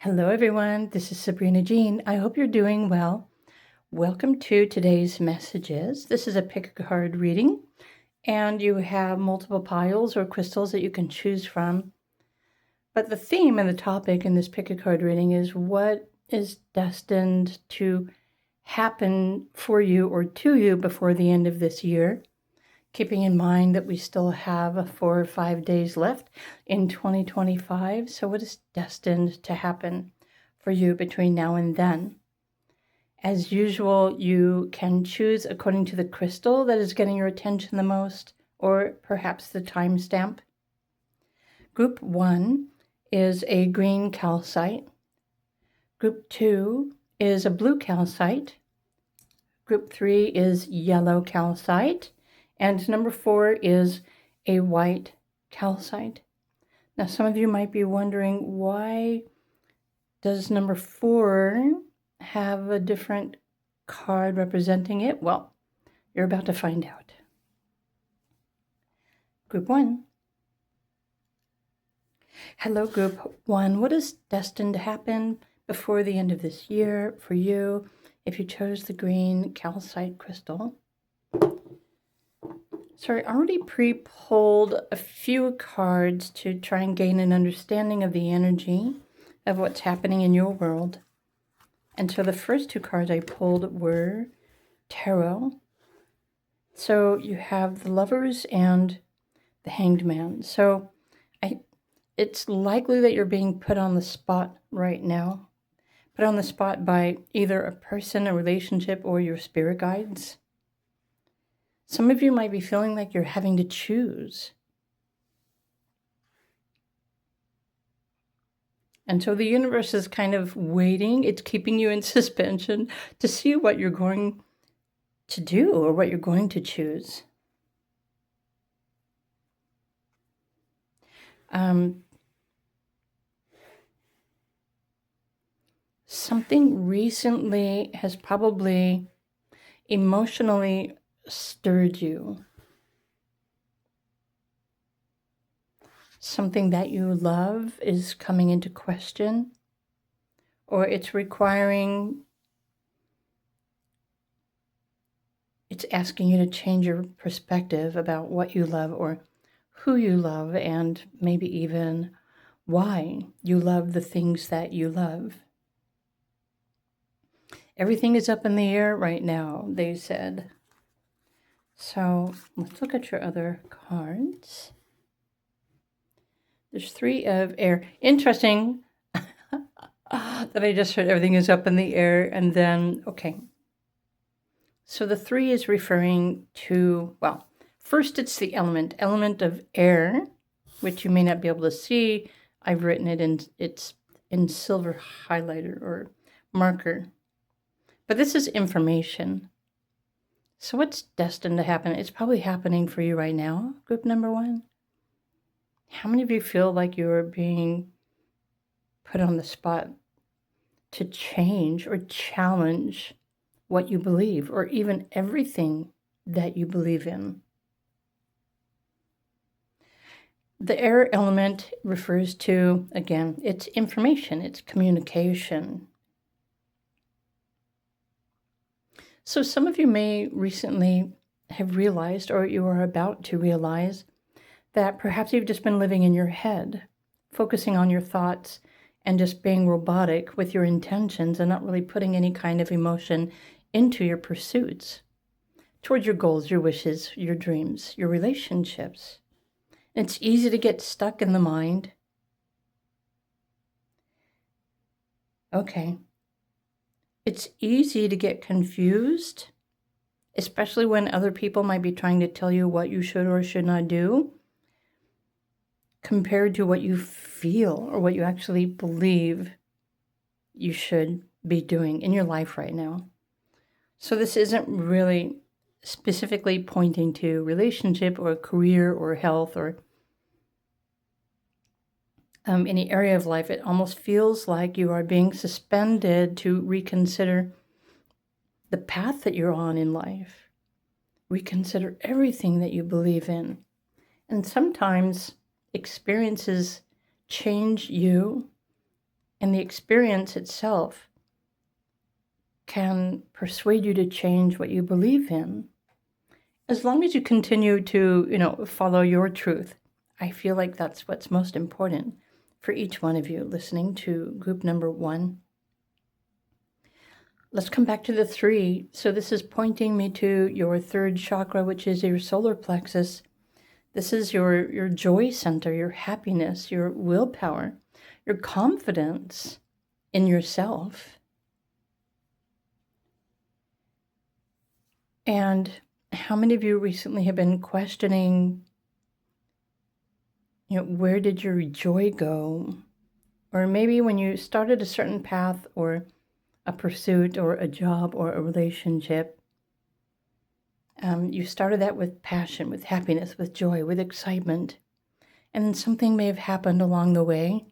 Hello, everyone. This is Sabrina Jean. I hope you're doing well. Welcome to today's messages. This is a pick a card reading, and you have multiple piles or crystals that you can choose from. But the theme and the topic in this pick a card reading is what is destined to happen for you or to you before the end of this year. Keeping in mind that we still have 4 or 5 days left in 2025. So what is destined to happen for you between now and then? As usual, you can choose according to the crystal that is getting your attention the most, or perhaps the timestamp. Group 1 is a Green Calcite. Group 2 is a Blue Calcite. Group 3 is Yellow Calcite. And number 4 is a White Calcite. Now, some of you might be wondering, why does number 4 have a different card representing it? Well, you're about to find out. Group 1. Hello, Group 1. What is destined to happen before the end of this year for you if you chose the Green Calcite crystal? So I already pre-pulled a few cards to try and gain an understanding of the energy of what's happening in your world. And so the first 2 cards I pulled were tarot. So you have the Lovers and the Hanged Man. So it's likely that you're being put on the spot right now. Put on the spot by either a person, a relationship, or your spirit guides. Some of you might be feeling like you're having to choose. And so the universe is kind of waiting. It's keeping you in suspension to see what you're going to do or what you're going to choose. Something recently has probably emotionally stirred you. Something that you love is coming into question, or it's asking you to change your perspective about what you love or who you love, and maybe even why you love the things that you love. Everything is up in the air right now, they said. So let's look at your other cards. There's 3 of air. Interesting that I just heard everything is up in the air. And then, okay. So the 3 is referring to, well, first it's the element of air, which you may not be able to see. I've written it's in silver highlighter or marker. But this is information. So what's destined to happen? It's probably happening for you right now, group number 1. How many of you feel like you're being put on the spot to change or challenge what you believe, or even everything that you believe in? The air element refers to, again, it's information, it's communication. So some of you may recently have realized, or you are about to realize, that perhaps you've just been living in your head, focusing on your thoughts and just being robotic with your intentions and not really putting any kind of emotion into your pursuits towards your goals, your wishes, your dreams, your relationships. It's easy to get stuck in the mind. Okay. It's easy to get confused, especially when other people might be trying to tell you what you should or should not do, compared to what you feel or what you actually believe you should be doing in your life right now. So this isn't really specifically pointing to relationship or career or health or any area of life. It almost feels like you are being suspended to reconsider the path that you're on in life. Reconsider everything that you believe in. And sometimes experiences change you And the experience itself can persuade you to change what you believe in. As long as you continue to, follow your truth, I feel like that's what's most important for each one of you listening to group number 1. Let's come back to the 3. So this is pointing me to your 3rd chakra, which is your solar plexus. This is your joy center, your happiness, your willpower, your confidence in yourself. And how many of you recently have been questioning, where did your joy go? Or maybe when you started a certain path or a pursuit or a job or a relationship, you started that with passion, with happiness, with joy, with excitement. And then something may have happened along the way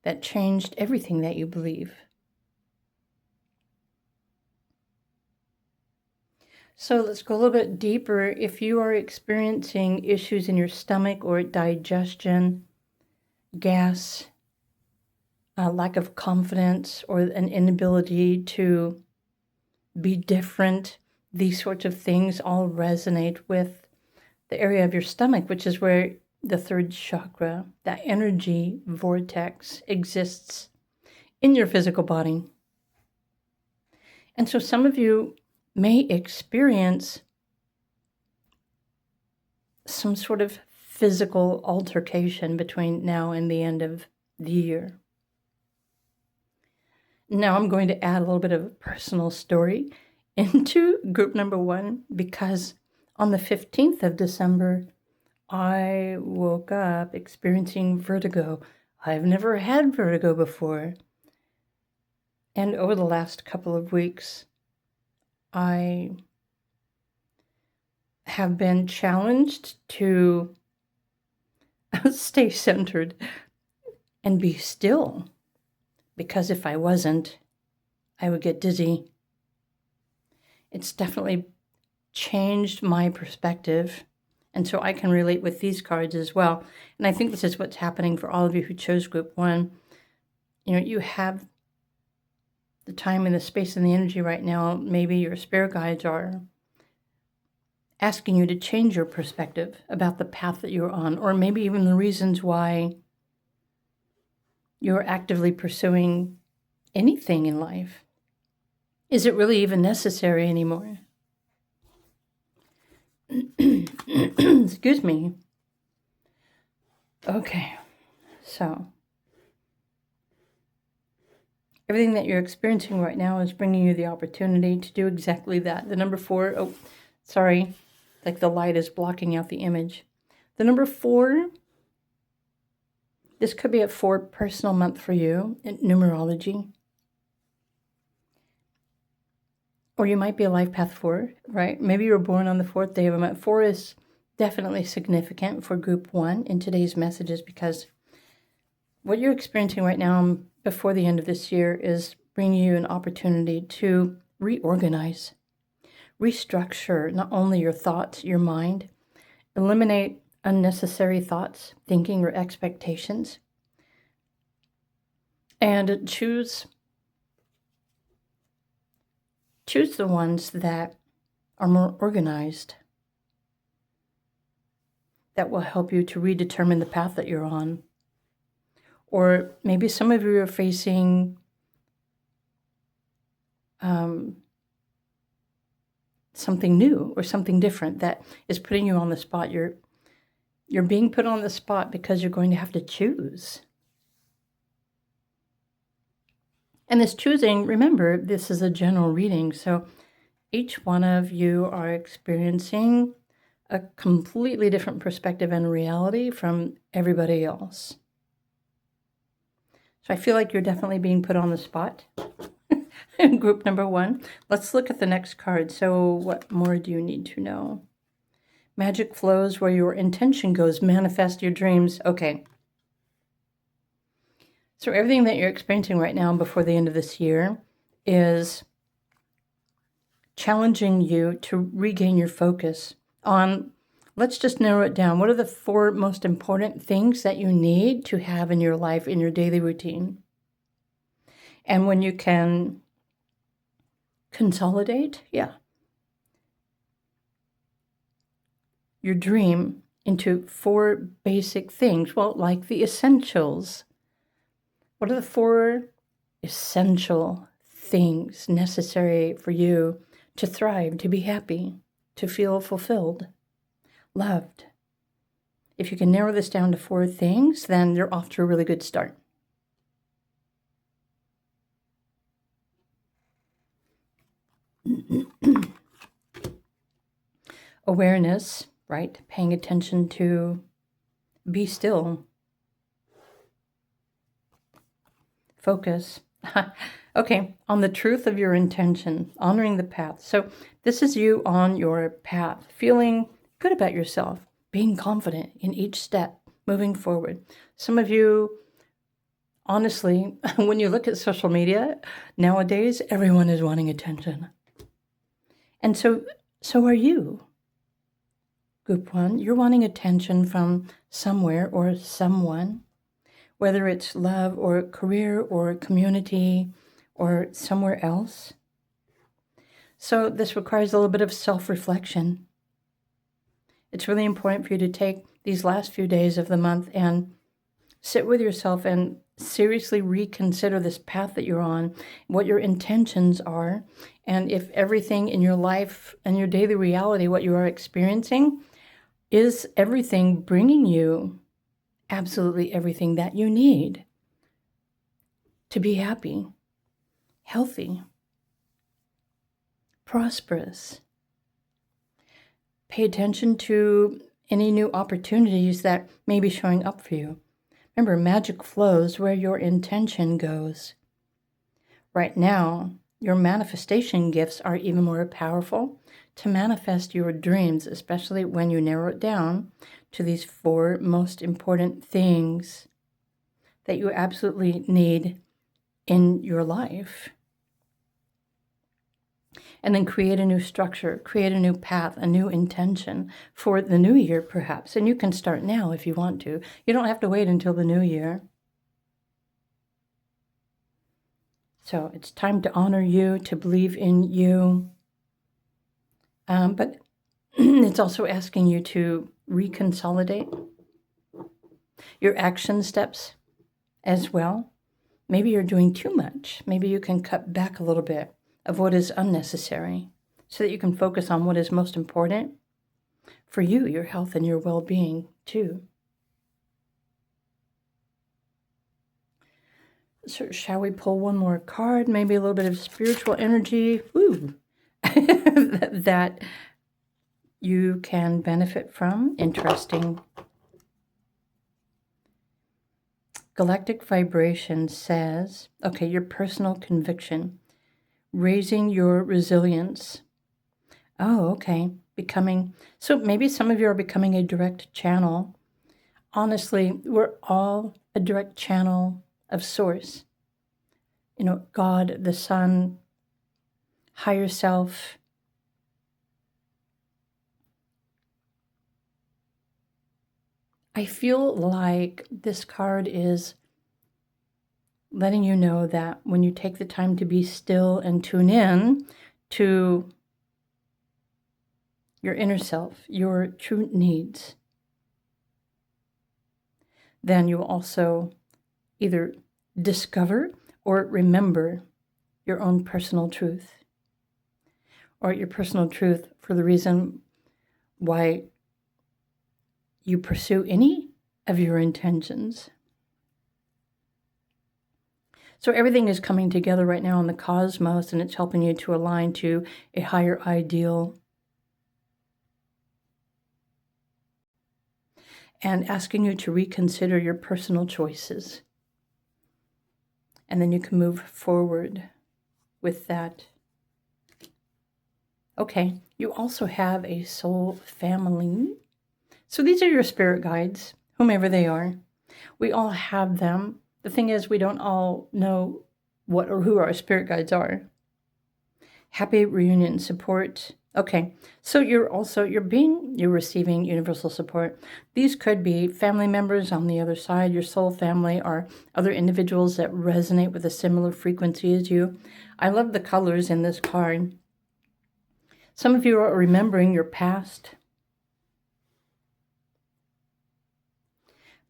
that changed everything that you believe. So let's go a little bit deeper. If you are experiencing issues in your stomach or digestion, gas, lack of confidence, or an inability to be different, these sorts of things all resonate with the area of your stomach, which is where the 3rd chakra, that energy vortex, exists in your physical body. And so some of you may experience some sort of physical altercation between now and the end of the year. Now I'm going to add a little bit of a personal story into group number 1 because on the 15th of December, I woke up experiencing vertigo. I've never had vertigo before. And over the last couple of weeks, I have been challenged to stay centered and be still, because if I wasn't, I would get dizzy. It's definitely changed my perspective, and so I can relate with these cards as well. And I think this is what's happening for all of you who chose group 1. You have the time and the space and the energy right now. Maybe your spirit guides are asking you to change your perspective about the path that you're on, or maybe even the reasons why you're actively pursuing anything in life. Is it really even necessary anymore? Excuse me. Okay, so everything that you're experiencing right now is bringing you the opportunity to do exactly that. The number 4, sorry, like the light is blocking out the image. The number 4, this could be a 4 personal month for you in numerology. Or you might be a life path 4, right? Maybe you were born on the 4th day of a month. 4 is definitely significant for group 1 in today's messages, because what you're experiencing right now before the end of this year is bringing you an opportunity to reorganize, restructure not only your thoughts, your mind, eliminate unnecessary thoughts, thinking, or expectations, and choose the ones that are more organized, that will help you to redetermine the path that you're on. Or maybe some of you are facing something new or something different that is putting you on the spot. You're being put on the spot because you're going to have to choose. And this choosing, remember, this is a general reading, so each one of you are experiencing a completely different perspective and reality from everybody else. So I feel like you're definitely being put on the spot in group number 1. Let's look at the next card. So what more do you need to know? Magic flows where your intention goes. Manifest your dreams. Okay. So everything that you're experiencing right now before the end of this year is challenging you to regain your focus on, let's just narrow it down. What are the 4 most important things that you need to have in your life, in your daily routine? And when you can consolidate, your dream into 4 basic things, well, like the essentials. What are the 4 essential things necessary for you to thrive, to be happy, to feel fulfilled, loved? If you can narrow this down to 4 things, then you're off to a really good start. Awareness, right? Paying attention to be still. Focus. Okay, on the truth of your intention, honoring the path. So this is you on your path, feeling good about yourself, being confident in each step, moving forward. Some of you, honestly, when you look at social media nowadays, everyone is wanting attention. And so are you. Group 1, you're wanting attention from somewhere or someone, whether it's love or career or community or somewhere else. So this requires a little bit of self-reflection. It's really important for you to take these last few days of the month and sit with yourself and seriously reconsider this path that you're on, what your intentions are, and if everything in your life and your daily reality, what you are experiencing, is everything bringing you absolutely everything that you need to be happy, healthy, prosperous. Pay attention to any new opportunities that may be showing up for you. Remember, magic flows where your intention goes. Right now, your manifestation gifts are even more powerful to manifest your dreams, especially when you narrow it down to these 4 most important things that you absolutely need in your life. And then create a new structure, create a new path, a new intention for the new year, perhaps. And you can start now if you want to. You don't have to wait until the new year. So it's time to honor you, to believe in you. But it's also asking you to reconsolidate your action steps as well. Maybe you're doing too much. Maybe you can cut back a little bit of what is unnecessary so that you can focus on what is most important for you, your health and your well-being too. So shall we pull one more card? Maybe a little bit of spiritual energy that you can benefit from. Interesting. Galactic vibration says, okay, your personal conviction, raising your resilience. Oh, okay. So maybe some of you are becoming a direct channel. Honestly, we're all a direct channel of source. God, the sun, higher self. I feel like this card is letting you know that when you take the time to be still and tune in to your inner self, your true needs, then you will also either discover or remember your own personal truth, or your personal truth for the reason why you pursue any of your intentions. So everything is coming together right now in the cosmos, and it's helping you to align to a higher ideal and asking you to reconsider your personal choices. And then you can move forward with that. Okay, you also have a soul family. So these are your spirit guides, whomever they are. We all have them. The thing is, we don't all know what or who our spirit guides are. Happy reunion support. Okay, so you're receiving universal support. These could be family members on the other side, your soul family, or other individuals that resonate with a similar frequency as you. I love the colors in this card. Some of you are remembering your past.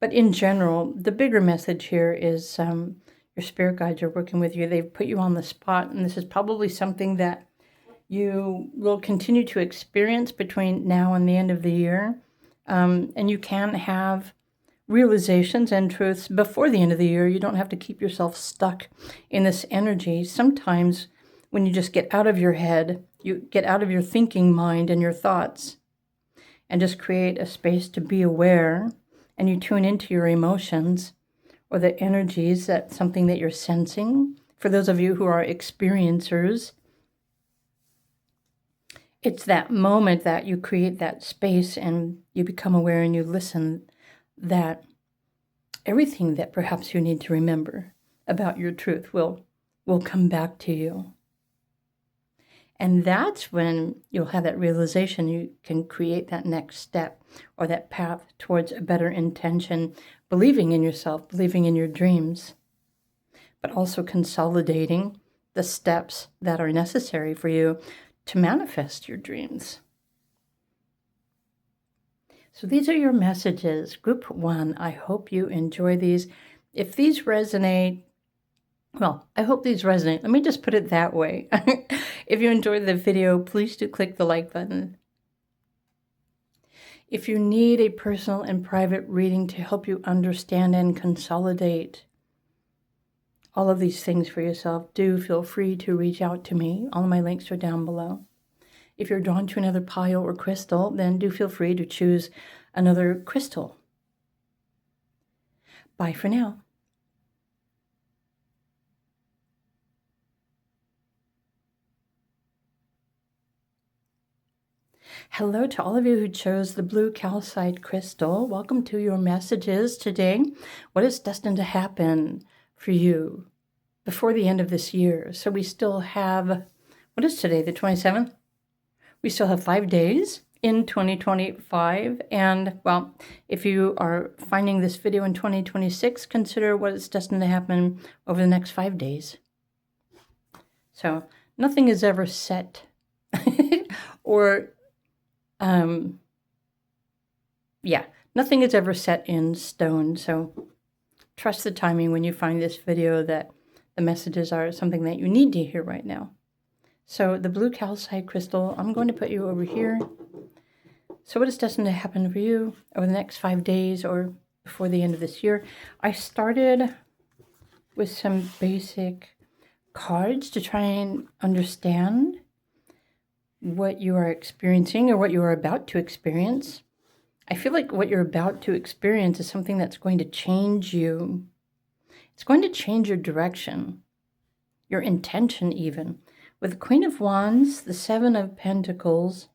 But in general, the bigger message here is your spirit guides are working with you. They've put you on the spot, and this is probably something that you will continue to experience between now and the end of the year. And you can have realizations and truths before the end of the year. You don't have to keep yourself stuck in this energy. Sometimes when you just get out of your head, you get out of your thinking mind and your thoughts and just create a space to be aware, and you tune into your emotions or the energies, that's something that you're sensing. For those of you who are experiencers, it's that moment that you create that space and you become aware and you listen, that everything that perhaps you need to remember about your truth will come back to you. And that's when you'll have that realization. You can create that next step or that path towards a better intention, believing in yourself, believing in your dreams, but also consolidating the steps that are necessary for you to manifest your dreams. So these are your messages. Group 1, I hope you enjoy these. If these resonate, well, I hope these resonate. Let me just put it that way. If you enjoyed the video, please do click the like button. If you need a personal and private reading to help you understand and consolidate all of these things for yourself, do feel free to reach out to me. All of my links are down below. If you're drawn to another pile or crystal, then do feel free to choose another crystal. Bye for now. Hello to all of you who chose the Blue Calcite crystal. Welcome to your messages today. What is destined to happen for you before the end of this year? So we still have, what is today, the 27th? We still have 5 days in 2025. And, well, if you are finding this video in 2026, consider what is destined to happen over the next 5 days. So nothing is ever set or nothing is ever set in stone. So trust the timing when you find this video that the messages are something that you need to hear right now. So the Blue Calcite crystal, I'm going to put you over here. So what is destined to happen for you over the next 5 days or before the end of this year? I started with some basic cards to try and understand what you are experiencing or what you are about to experience. I feel like what you're about to experience is something that's going to change you. It's going to change your direction, your intention even. With the Queen of Wands, the Seven of Pentacles,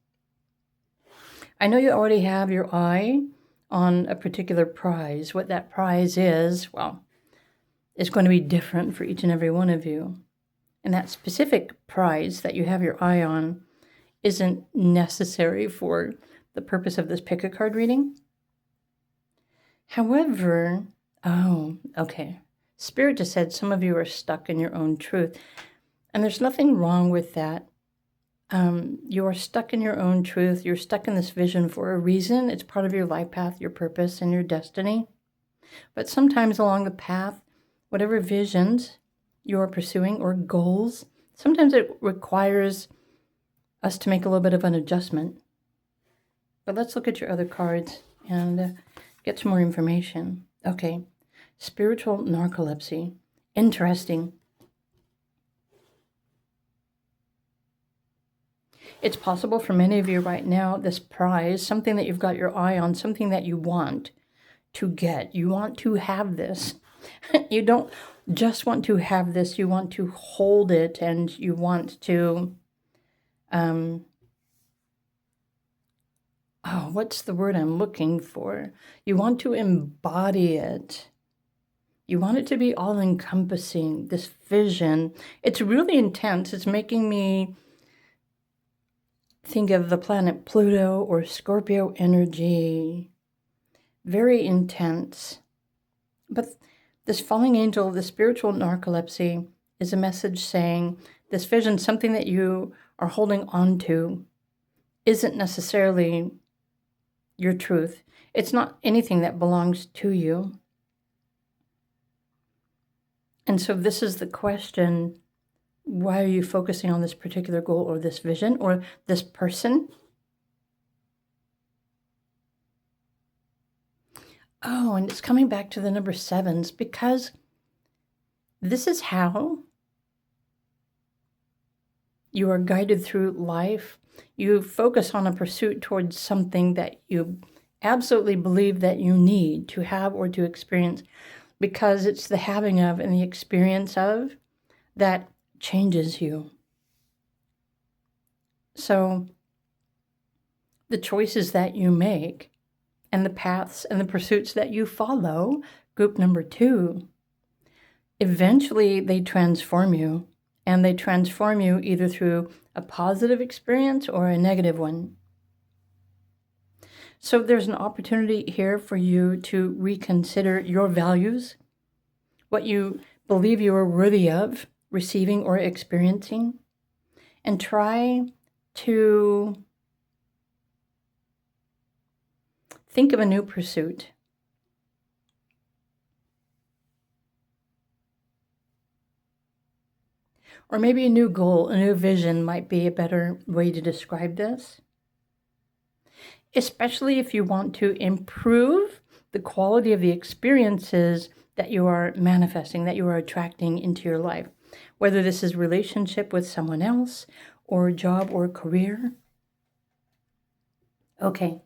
I know you already have your eye on a particular prize. What that prize is, well, it's going to be different for each and every one of you. And that specific prize that you have your eye on isn't necessary for the purpose of this pick a card reading. However, Spirit just said some of you are stuck in your own truth. And there's nothing wrong with that. You are stuck in your own truth. You're stuck in this vision for a reason. It's part of your life path, your purpose, and your destiny. But sometimes along the path, whatever visions you're pursuing or goals, sometimes it requires us to make a little bit of an adjustment. But let's look at your other cards and get some more information. Okay, spiritual narcolepsy. Interesting. It's possible for many of you right now, this prize, something that you've got your eye on, something that you want to get. You want to have this. You don't just want to have this. You want to hold it, and you want to, what's the word I'm looking for? You want to embody it. You want it to be all-encompassing, this vision. It's really intense. It's making me think of the planet Pluto or Scorpio energy. Very intense. But this falling angel, the spiritual narcolepsy, is a message saying this vision, something that you are holding on to, isn't necessarily your truth. It's not anything that belongs to you. And so this is the question: why are you focusing on this particular goal or this vision or this person? Oh, and it's coming back to the number 7s, because this is how you are guided through life. You focus on a pursuit towards something that you absolutely believe that you need to have or to experience, because it's the having of and the experience of that changes you. So the choices that you make and the paths and the pursuits that you follow, group number 2, eventually they transform you. And they transform you either through a positive experience or a negative one. So there's an opportunity here for you to reconsider your values, what you believe you are worthy of receiving or experiencing, and try to think of a new pursuit. Or maybe a new goal, a new vision might be a better way to describe this. Especially if you want to improve the quality of the experiences that you are manifesting, that you are attracting into your life. Whether this is relationship with someone else, or job or career. Okay,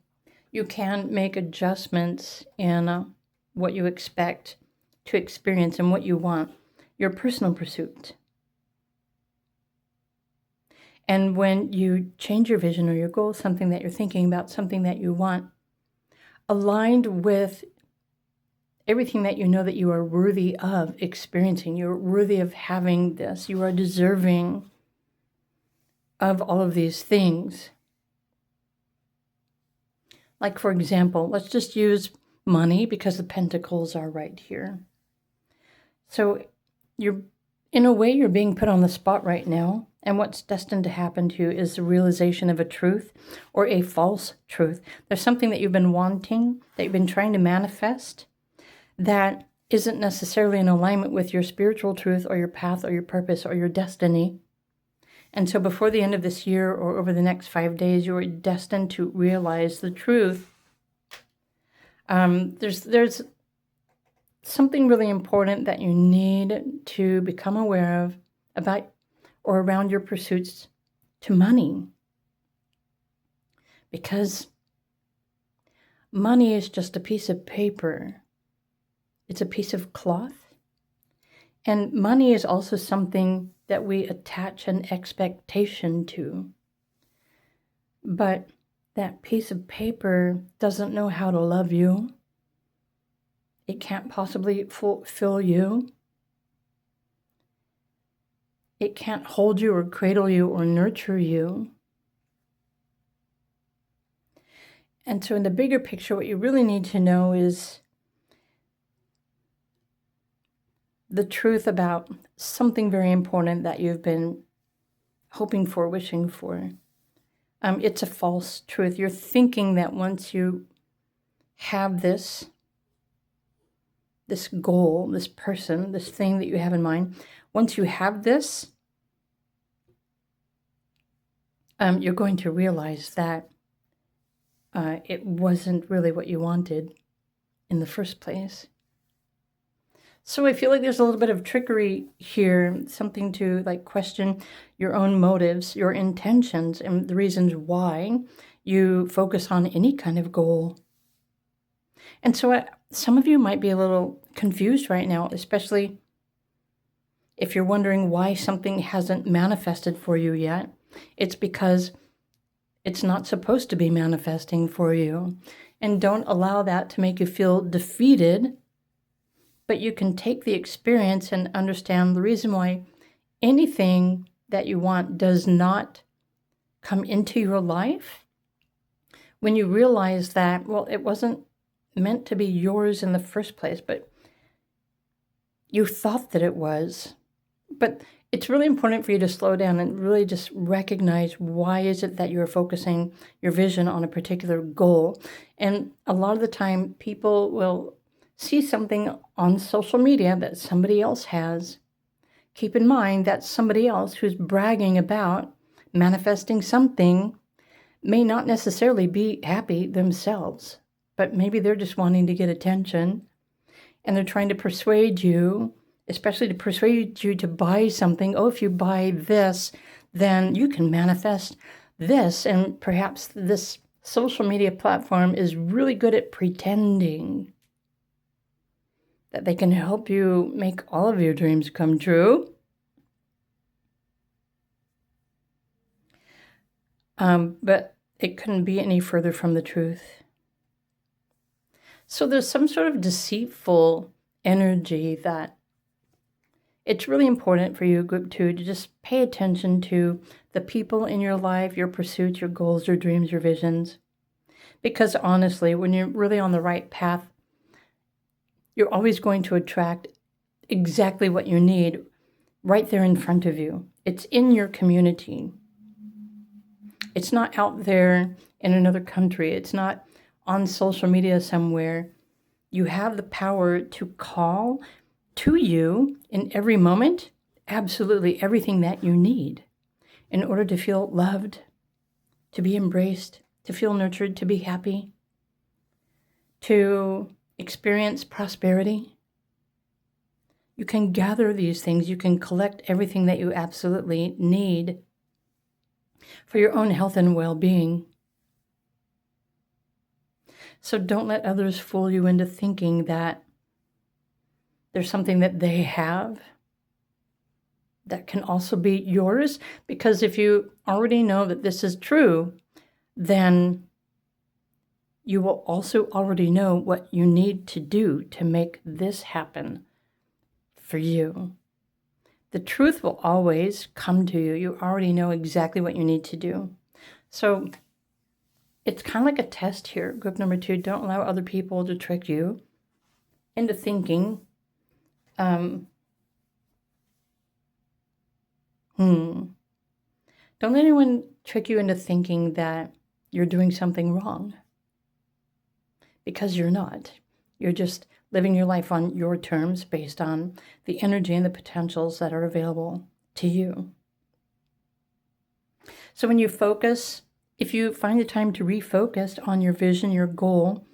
you can make adjustments in what you expect to experience and what you want, your personal pursuit. And when you change your vision or your goal, something that you're thinking about, something that you want, aligned with everything that you know that you are worthy of experiencing, you're worthy of having this, you are deserving of all of these things. Like, for example, let's just use money because the pentacles are right here. So in a way, you're being put on the spot right now. And what's destined to happen to you is the realization of a truth or a false truth. There's something that you've been wanting, that you've been trying to manifest, that isn't necessarily in alignment with your spiritual truth or your path or your purpose or your destiny. And so before the end of this year or over the next 5 days, you're destined to realize the truth. There's something really important that you need to become aware of about or around your pursuits to money. Because money is just a piece of paper. It's a piece of cloth. And money is also something that we attach an expectation to. But that piece of paper doesn't know how to love you. It can't possibly fulfill you. It can't hold you or cradle you or nurture you. And so in the bigger picture, what you really need to know is the truth about something very important that you've been hoping for, wishing for. It's a false truth. You're thinking that once you have this goal, this person, this thing that you have in mind, once you have this, you're going to realize that it wasn't really what you wanted in the first place. So I feel like there's a little bit of trickery here, something to question your own motives, your intentions, and the reasons why you focus on any kind of goal. And so some of you might be a little confused right now, especially if you're wondering why something hasn't manifested for you yet. It's because it's not supposed to be manifesting for you. And don't allow that to make you feel defeated. But you can take the experience and understand the reason why anything that you want does not come into your life, when you realize that, well, it wasn't meant to be yours in the first place, but you thought that it was. But it's really important for you to slow down and really just recognize why is it that you're focusing your vision on a particular goal. And a lot of the time, people will see something on social media that somebody else has. Keep in mind that somebody else who's bragging about manifesting something may not necessarily be happy themselves, but maybe they're just wanting to get attention, and they're trying to persuade you, especially to persuade you to buy something. Oh, if you buy this, then you can manifest this. And perhaps this social media platform is really good at pretending that they can help you make all of your dreams come true. But it couldn't be any further from the truth. So there's some sort of deceitful energy that it's really important for you, Group 2, to just pay attention to the people in your life, your pursuits, your goals, your dreams, your visions. Because honestly, when you're really on the right path, you're always going to attract exactly what you need right there in front of you. It's in your community. It's not out there in another country. It's not on social media somewhere. You have the power to call to you in every moment absolutely everything that you need in order to feel loved, to be embraced, to feel nurtured, to be happy, to experience prosperity. You can gather these things. You can collect everything that you absolutely need for your own health and well-being. So don't let others fool you into thinking that there's something that they have that can also be yours, because if you already know that this is true, then you will also already know what you need to do to make this happen for you. The truth will always come to you. You already know exactly what you need to do. So it's kind of like a test here. Group number 2, don't allow other people to trick you into thinking, don't let anyone trick you into thinking that you're doing something wrong. Because you're not. You're just living your life on your terms based on the energy and the potentials that are available to you. So when you focus, if you find the time to refocus on your vision, your goal,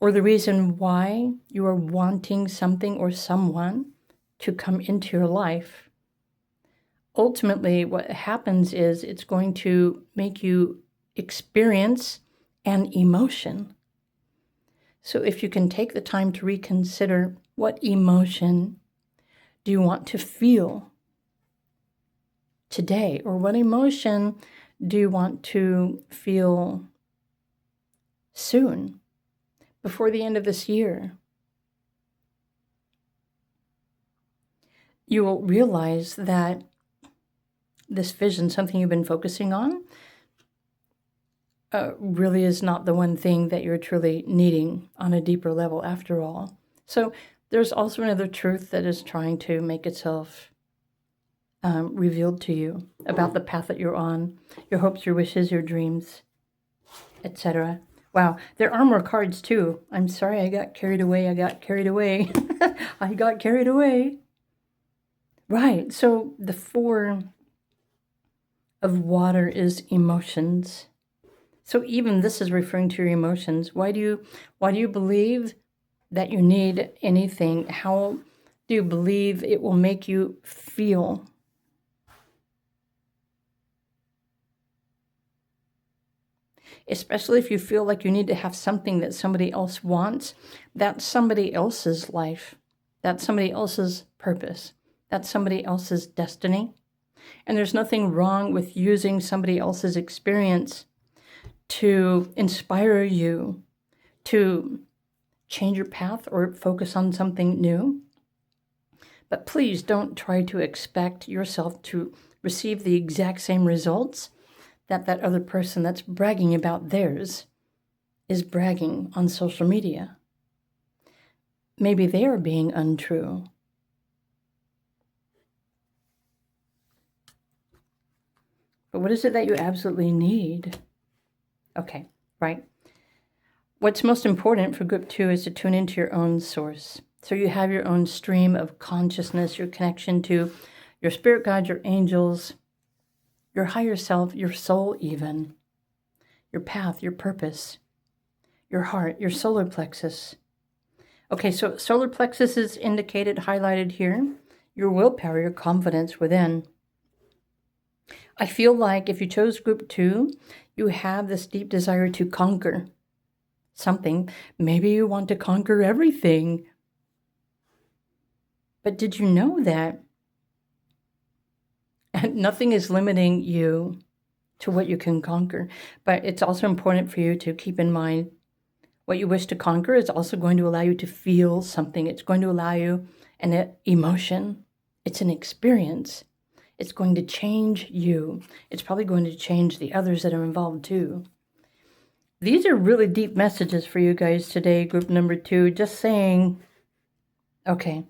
or the reason why you are wanting something or someone to come into your life, ultimately what happens is it's going to make you experience an emotion. So if you can take the time to reconsider, what emotion do you want to feel today? Or what emotion do you want to feel soon, before the end of this year? You will realize that this vision, something you've been focusing on, really is not the one thing that you're truly needing on a deeper level after all. So there's also another truth that is trying to make itself revealed to you about the path that you're on, your hopes, your wishes, your dreams, etc. Wow, there are more cards too. I'm sorry, I got carried away. I got carried away. Right, so the 4 of water is emotions. So even this is referring to your emotions. Why do you believe that you need anything? How do you believe it will make you feel? Especially if you feel like you need to have something that somebody else wants. That's somebody else's life. That's somebody else's purpose. That's somebody else's destiny. And there's nothing wrong with using somebody else's experience to inspire you to change your path or focus on something new. But please don't try to expect yourself to receive the exact same results that that other person that's bragging about theirs is bragging on social media. Maybe they are being untrue. But what is it that you absolutely need? Okay, right. What's most important for group 2 is to tune into your own source. So you have your own stream of consciousness, your connection to your spirit guides, your angels, your higher self, your soul even, your path, your purpose, your heart, your solar plexus. Okay, so solar plexus is indicated, highlighted here. Your willpower, your confidence within. I feel like if you chose group 2, you have this deep desire to conquer something. Maybe you want to conquer everything. But did you know that nothing is limiting you to what you can conquer? But it's also important for you to keep in mind what you wish to conquer is also going to allow you to feel something. It's going to allow you an emotion. It's an experience. It's going to change you. It's probably going to change the others that are involved too. These are really deep messages for you guys today, group number 2. Just saying, okay.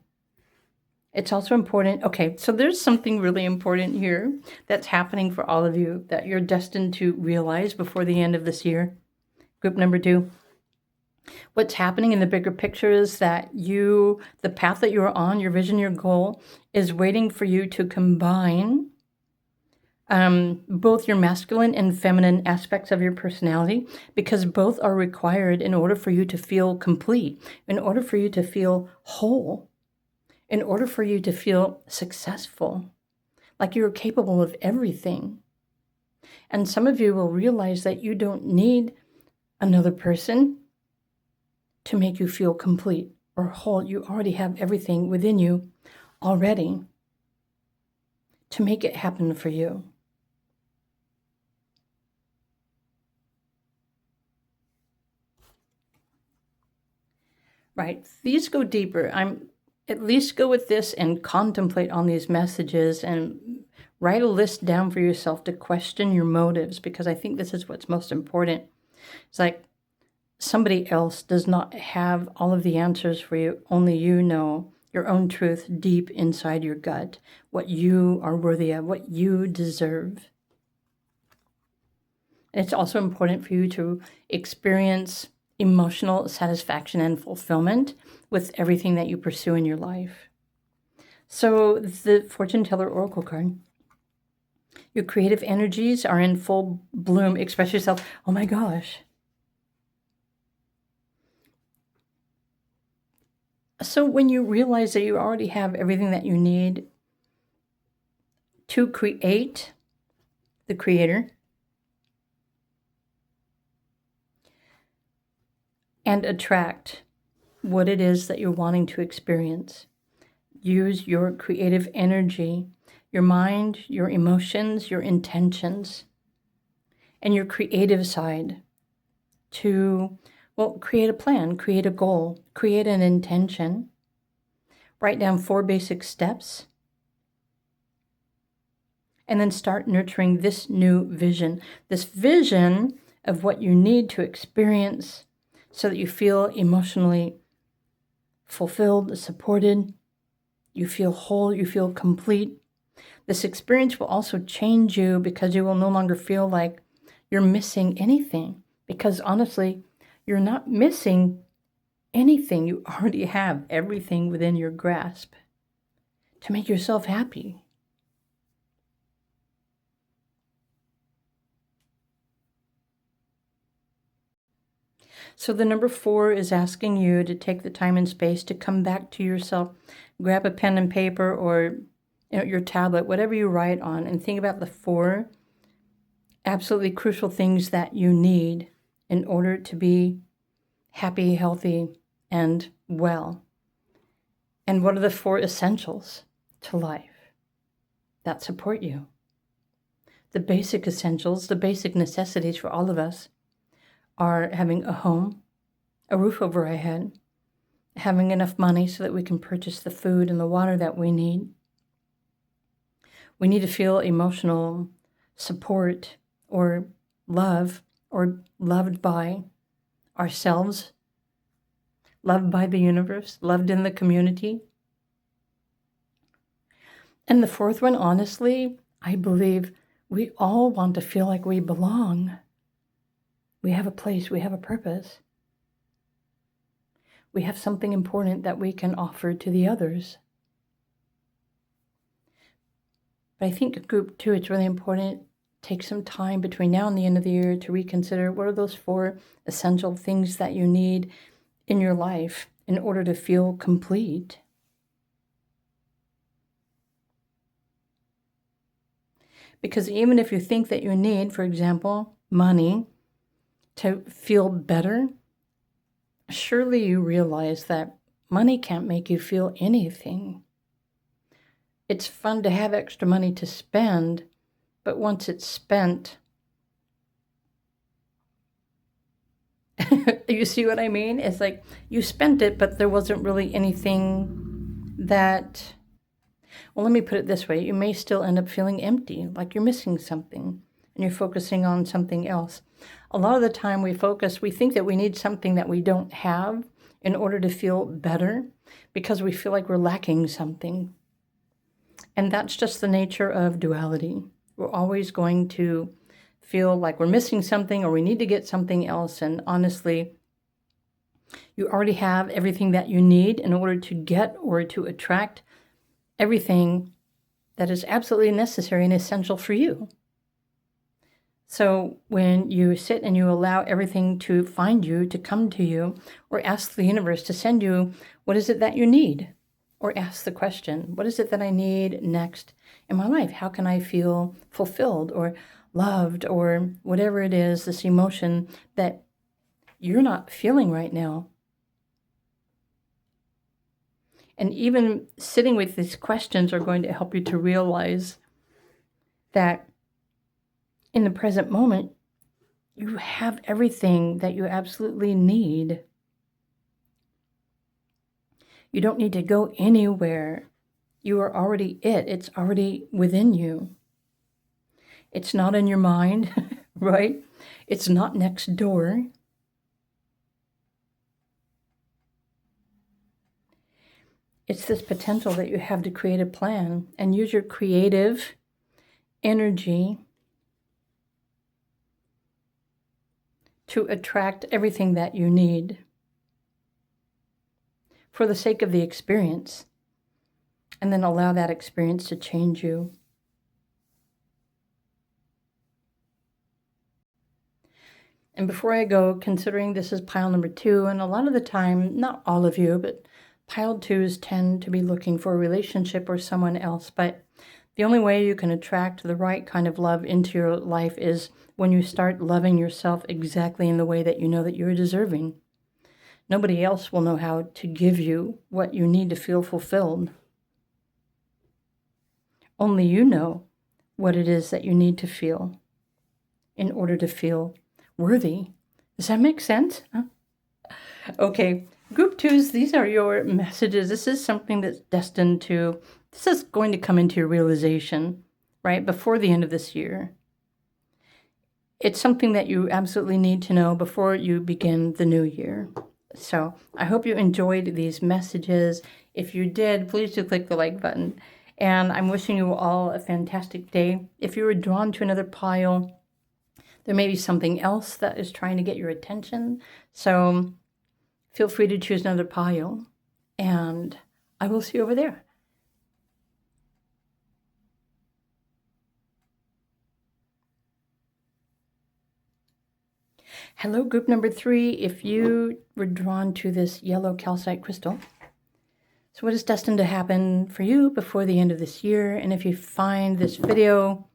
It's also important. Okay, so there's something really important here that's happening for all of you that you're destined to realize before the end of this year. Group number 2. What's happening in the bigger picture is that the path that you're on, your vision, your goal, is waiting for you to combine both your masculine and feminine aspects of your personality, because both are required in order for you to feel complete, in order for you to feel whole, in order for you to feel successful, like you're capable of everything. And some of you will realize that you don't need another person to make you feel complete or whole. You already have everything within you already to make it happen for you. Right, these go deeper. At least go with this and contemplate on these messages and write a list down for yourself to question your motives, because I think this is what's most important. It's like somebody else does not have all of the answers for you. Only you know your own truth deep inside your gut, what you are worthy of, what you deserve. And it's also important for you to experience emotional satisfaction and fulfillment with everything that you pursue in your life. So the Fortune Teller Oracle card. Your creative energies are in full bloom. Express yourself. Oh my gosh. So when you realize that you already have everything that you need to create, the creator, and attract what it is that you're wanting to experience. Use your creative energy, your mind, your emotions, your intentions, and your creative side to, create a plan, create a goal, create an intention. Write down 4 basic steps, and then start nurturing this new vision, this vision of what you need to experience so that you feel emotionally fulfilled, supported, you feel whole, you feel complete. This experience will also change you because you will no longer feel like you're missing anything, because honestly, you're not missing anything. You already have everything within your grasp to make yourself happy. So the number 4 is asking you to take the time and space to come back to yourself. Grab a pen and paper or your tablet, whatever you write on, and think about the 4 absolutely crucial things that you need in order to be happy, healthy, and well. And what are the 4 essentials to life that support you? The basic essentials, the basic necessities for all of us are having a home, a roof over our head, having enough money so that we can purchase the food and the water that we need. We need to feel emotional support or love or loved by ourselves, loved by the universe, loved in the community. And the fourth one, honestly, I believe we all want to feel like we belong. We have a place, we have a purpose. We have something important that we can offer to the others. But I think group 2, it's really important. Take some time between now and the end of the year to reconsider what are those 4 essential things that you need in your life in order to feel complete. Because even if you think that you need, for example, money to feel better, surely you realize that money can't make you feel anything. It's fun to have extra money to spend, but once it's spent, you see what I mean? It's like you spent it, but there wasn't really anything that... Well, let me put it this way. You may still end up feeling empty, like you're missing something, and you're focusing on something else. A lot of the time we think that we need something that we don't have in order to feel better because we feel like we're lacking something. And that's just the nature of duality. We're always going to feel like we're missing something or we need to get something else. And honestly, you already have everything that you need in order to get or to attract everything that is absolutely necessary and essential for you. So when you sit and you allow everything to find you, to come to you, or ask the universe to send you, what is it that you need? Or ask the question, what is it that I need next in my life? How can I feel fulfilled or loved or whatever it is, this emotion that you're not feeling right now? And even sitting with these questions are going to help you to realize that in the present moment, you have everything that you absolutely need. You don't need to go anywhere. You are already it. It's already within you. It's not in your mind, right? It's not next door. It's this potential that you have to create a plan and use your creative energy to attract everything that you need for the sake of the experience, and then allow that experience to change you. And before I go, considering this is pile number 2, and a lot of the time, not all of you, but pile 2s tend to be looking for a relationship or someone else, but the only way you can attract the right kind of love into your life is when you start loving yourself exactly in the way that you know that you're deserving. Nobody else will know how to give you what you need to feel fulfilled. Only you know what it is that you need to feel in order to feel worthy. Does that make sense? Huh? Okay, group 2s, these are your messages. This is something that's destined to, this is going to come into your realization, right, before the end of this year. It's something that you absolutely need to know before you begin the new year. So I hope you enjoyed these messages. If you did, please do click the like button. And I'm wishing you all a fantastic day. If you were drawn to another pile, there may be something else that is trying to get your attention. So feel free to choose another pile. And I will see you over there. Hello, group number 3. If you were drawn to this yellow calcite crystal, so what is destined to happen for you before the end of this year? And if you find this video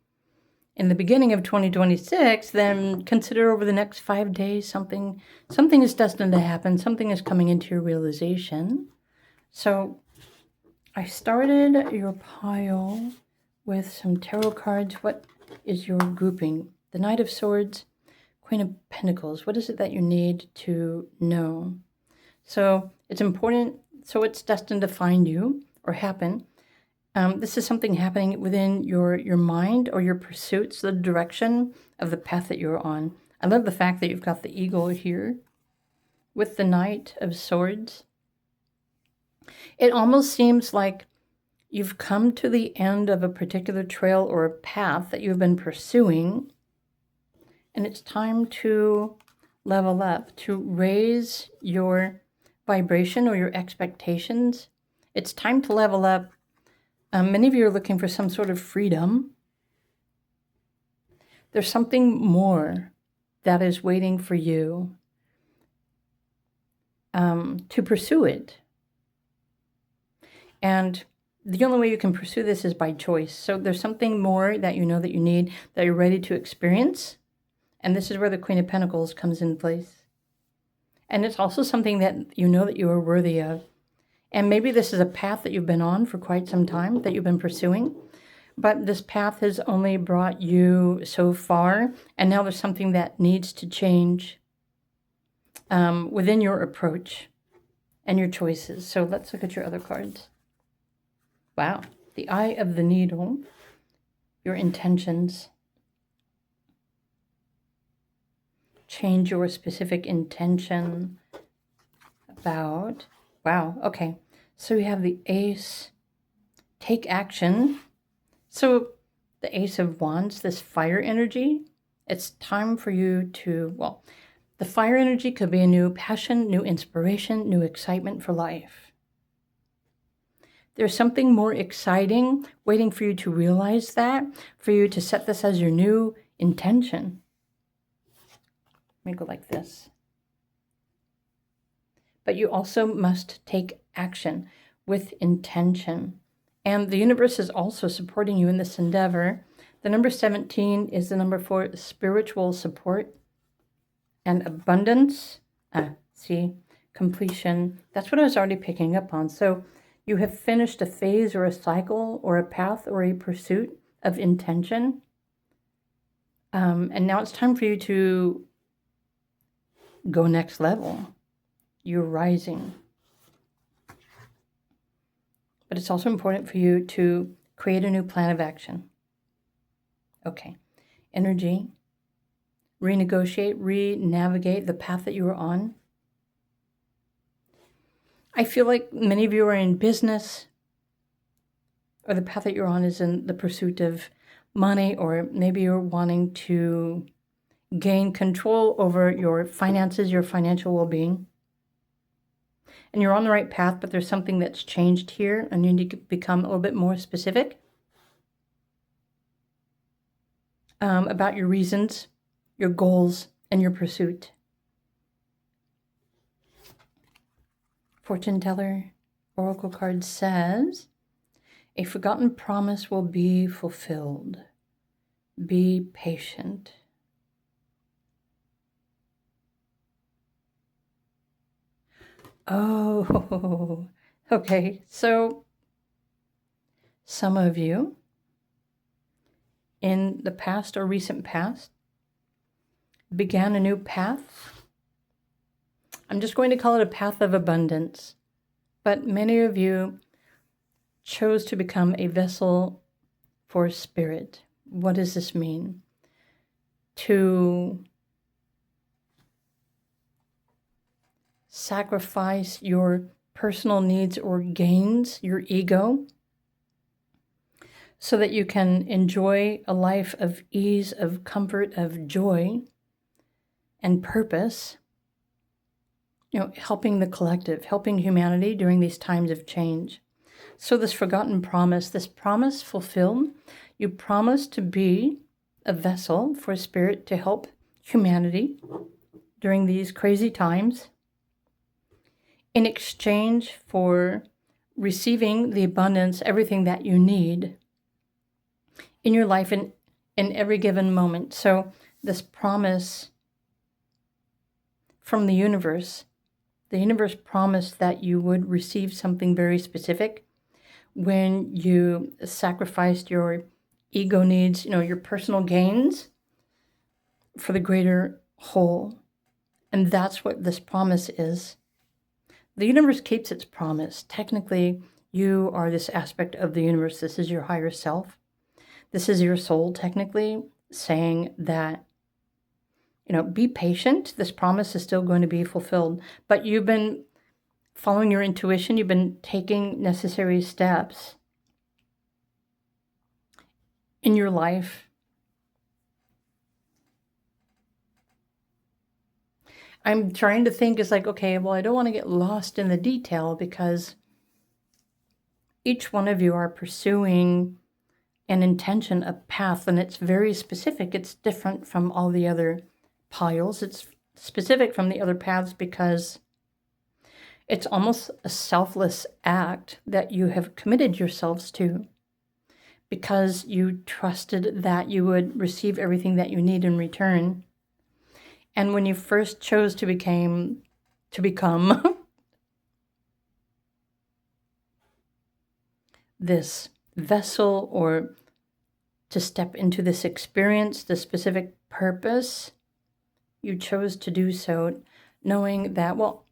in the beginning of 2026, then consider over the next 5 days something is destined to happen. Something is coming into your realization. So I started your pile with some tarot cards. What is your grouping? The Knight of Swords, Queen of Pentacles. What is it that you need to know? So it's important. So it's destined to find you or happen This is something happening within your mind or your pursuits, the direction of the path that you're on. I love the fact that you've got the eagle here with the Knight of Swords. It almost seems like you've come to the end of a particular trail or a path that you've been pursuing, and it's time to level up, to raise your vibration or your expectations. It's time to level up. Many of you are looking for some sort of freedom. There's something more that is waiting for you to pursue it. And the only way you can pursue this is by choice. So there's something more that you know that you need, that you're ready to experience. And this is where the Queen of Pentacles comes in place. And it's also something that you know that you are worthy of. And maybe this is a path that you've been on for quite some time, that you've been pursuing. But this path has only brought you so far. And now there's something that needs to change within your approach and your choices. So let's look at your other cards. Wow. The Eye of the Needle. Your intentions. Change your specific intention about. Wow. Okay. So we have the Ace. Take action. So the Ace of Wands, this fire energy, it's time for you to, well, the fire energy could be a new passion, new inspiration, new excitement for life. There's something more exciting waiting for you to realize that, for you to set this as your new intention. Let me go like this. But you also must take action with intention. And the universe is also supporting you in this endeavor. The number 17 is the number for spiritual support and abundance. See, completion. That's what I was already picking up on. So you have finished a phase or a cycle or a path or a pursuit of intention. And now it's time for you to go next level. You're rising. But it's also important for you to create a new plan of action. Okay. Energy. Renegotiate, re-navigate the path that you are on. I feel like many of you are in business, or the path that you're on is in the pursuit of money, or maybe you're wanting to gain control over your finances, your financial well-being. And you're on the right path, but there's something that's changed here, and you need to become a little bit more specific about your reasons, your goals, and your pursuit. Fortune teller, oracle card says, a forgotten promise will be fulfilled. Be patient. Oh, okay. So some of you in the past or recent past began a new path. I'm just going to call it a path of abundance. But many of you chose to become a vessel for spirit. What does this mean? To sacrifice your personal needs or gains, your ego, so that you can enjoy a life of ease, of comfort, of joy, and purpose. Helping the collective, helping humanity during these times of change. So this forgotten promise, this promise fulfilled, you promise to be a vessel for spirit to help humanity during these crazy times in exchange for receiving the abundance, everything that you need in your life in every given moment. So this promise from the universe promised that you would receive something very specific when you sacrificed your ego needs, your personal gains for the greater whole. And that's what this promise is. The universe keeps its promise. Technically, You are this aspect of the universe. This is your higher self. This is your soul, technically, saying that, be patient. This promise is still going to be fulfilled. But you've been following your intuition. You've been taking necessary steps in your life. I'm trying to think, it's like, okay, well, I don't want to get lost in the detail because each one of you are pursuing an intention, a path, and it's very specific. It's different from all the other piles. It's specific from the other paths because it's almost a selfless act that you have committed yourselves to because you trusted that you would receive everything that you need in return. And when you first chose to become this vessel, or to step into this experience, this specific purpose, you chose to do so knowing that, well,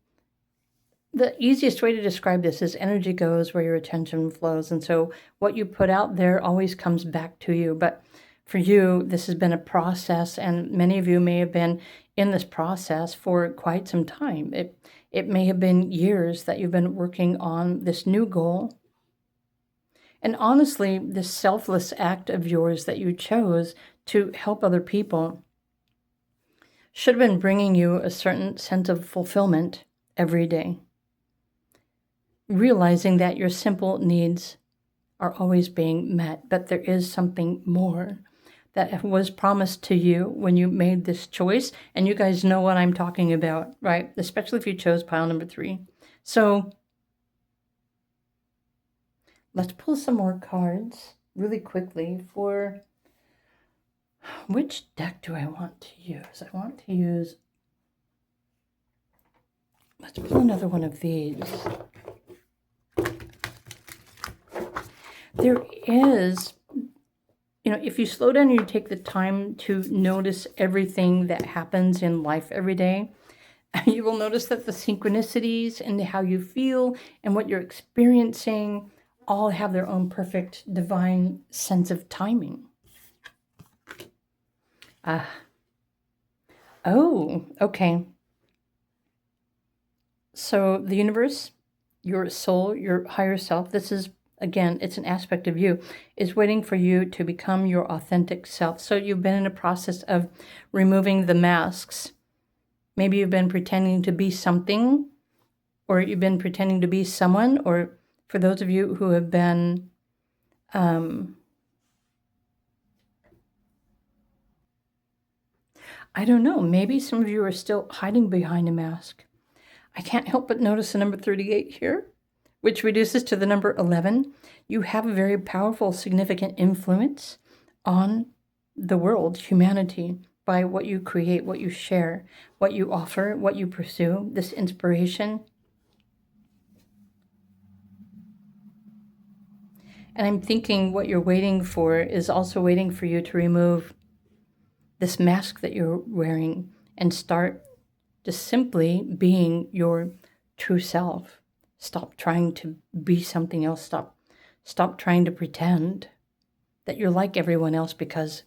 the easiest way to describe this is energy goes where your attention flows. And so what you put out there always comes back to you. But for you, this has been a process, and many of you may have been in this process for quite some time. It may have been years that you've been working on this new goal. And honestly, this selfless act of yours that you chose to help other people should have been bringing you a certain sense of fulfillment every day. Realizing that your simple needs are always being met, but there is something more that was promised to you when you made this choice. And you guys know what I'm talking about, right? Especially if you chose pile number 3. So let's pull some more cards really quickly for which deck do I want to use? I want to use, let's pull another one of these. There is, if you slow down and you take the time to notice everything that happens in life every day, you will notice that the synchronicities and how you feel and what you're experiencing all have their own perfect divine sense of timing. Oh, okay. So the universe, your soul, your higher self, this is, again, it's an aspect of you, is waiting for you to become your authentic self. So you've been in a process of removing the masks. Maybe you've been pretending to be something, or you've been pretending to be someone, or for those of you who have been I don't know, maybe some of you are still hiding behind a mask. I can't help but notice the number 38 here, which reduces to the number 11. You have a very powerful, significant influence on the world, humanity, by what you create, what you share, what you offer, what you pursue, this inspiration. And I'm thinking what you're waiting for is also waiting for you to remove this mask that you're wearing and start just simply being your true self. Stop trying to be something else. Stop trying to pretend that you're like everyone else, because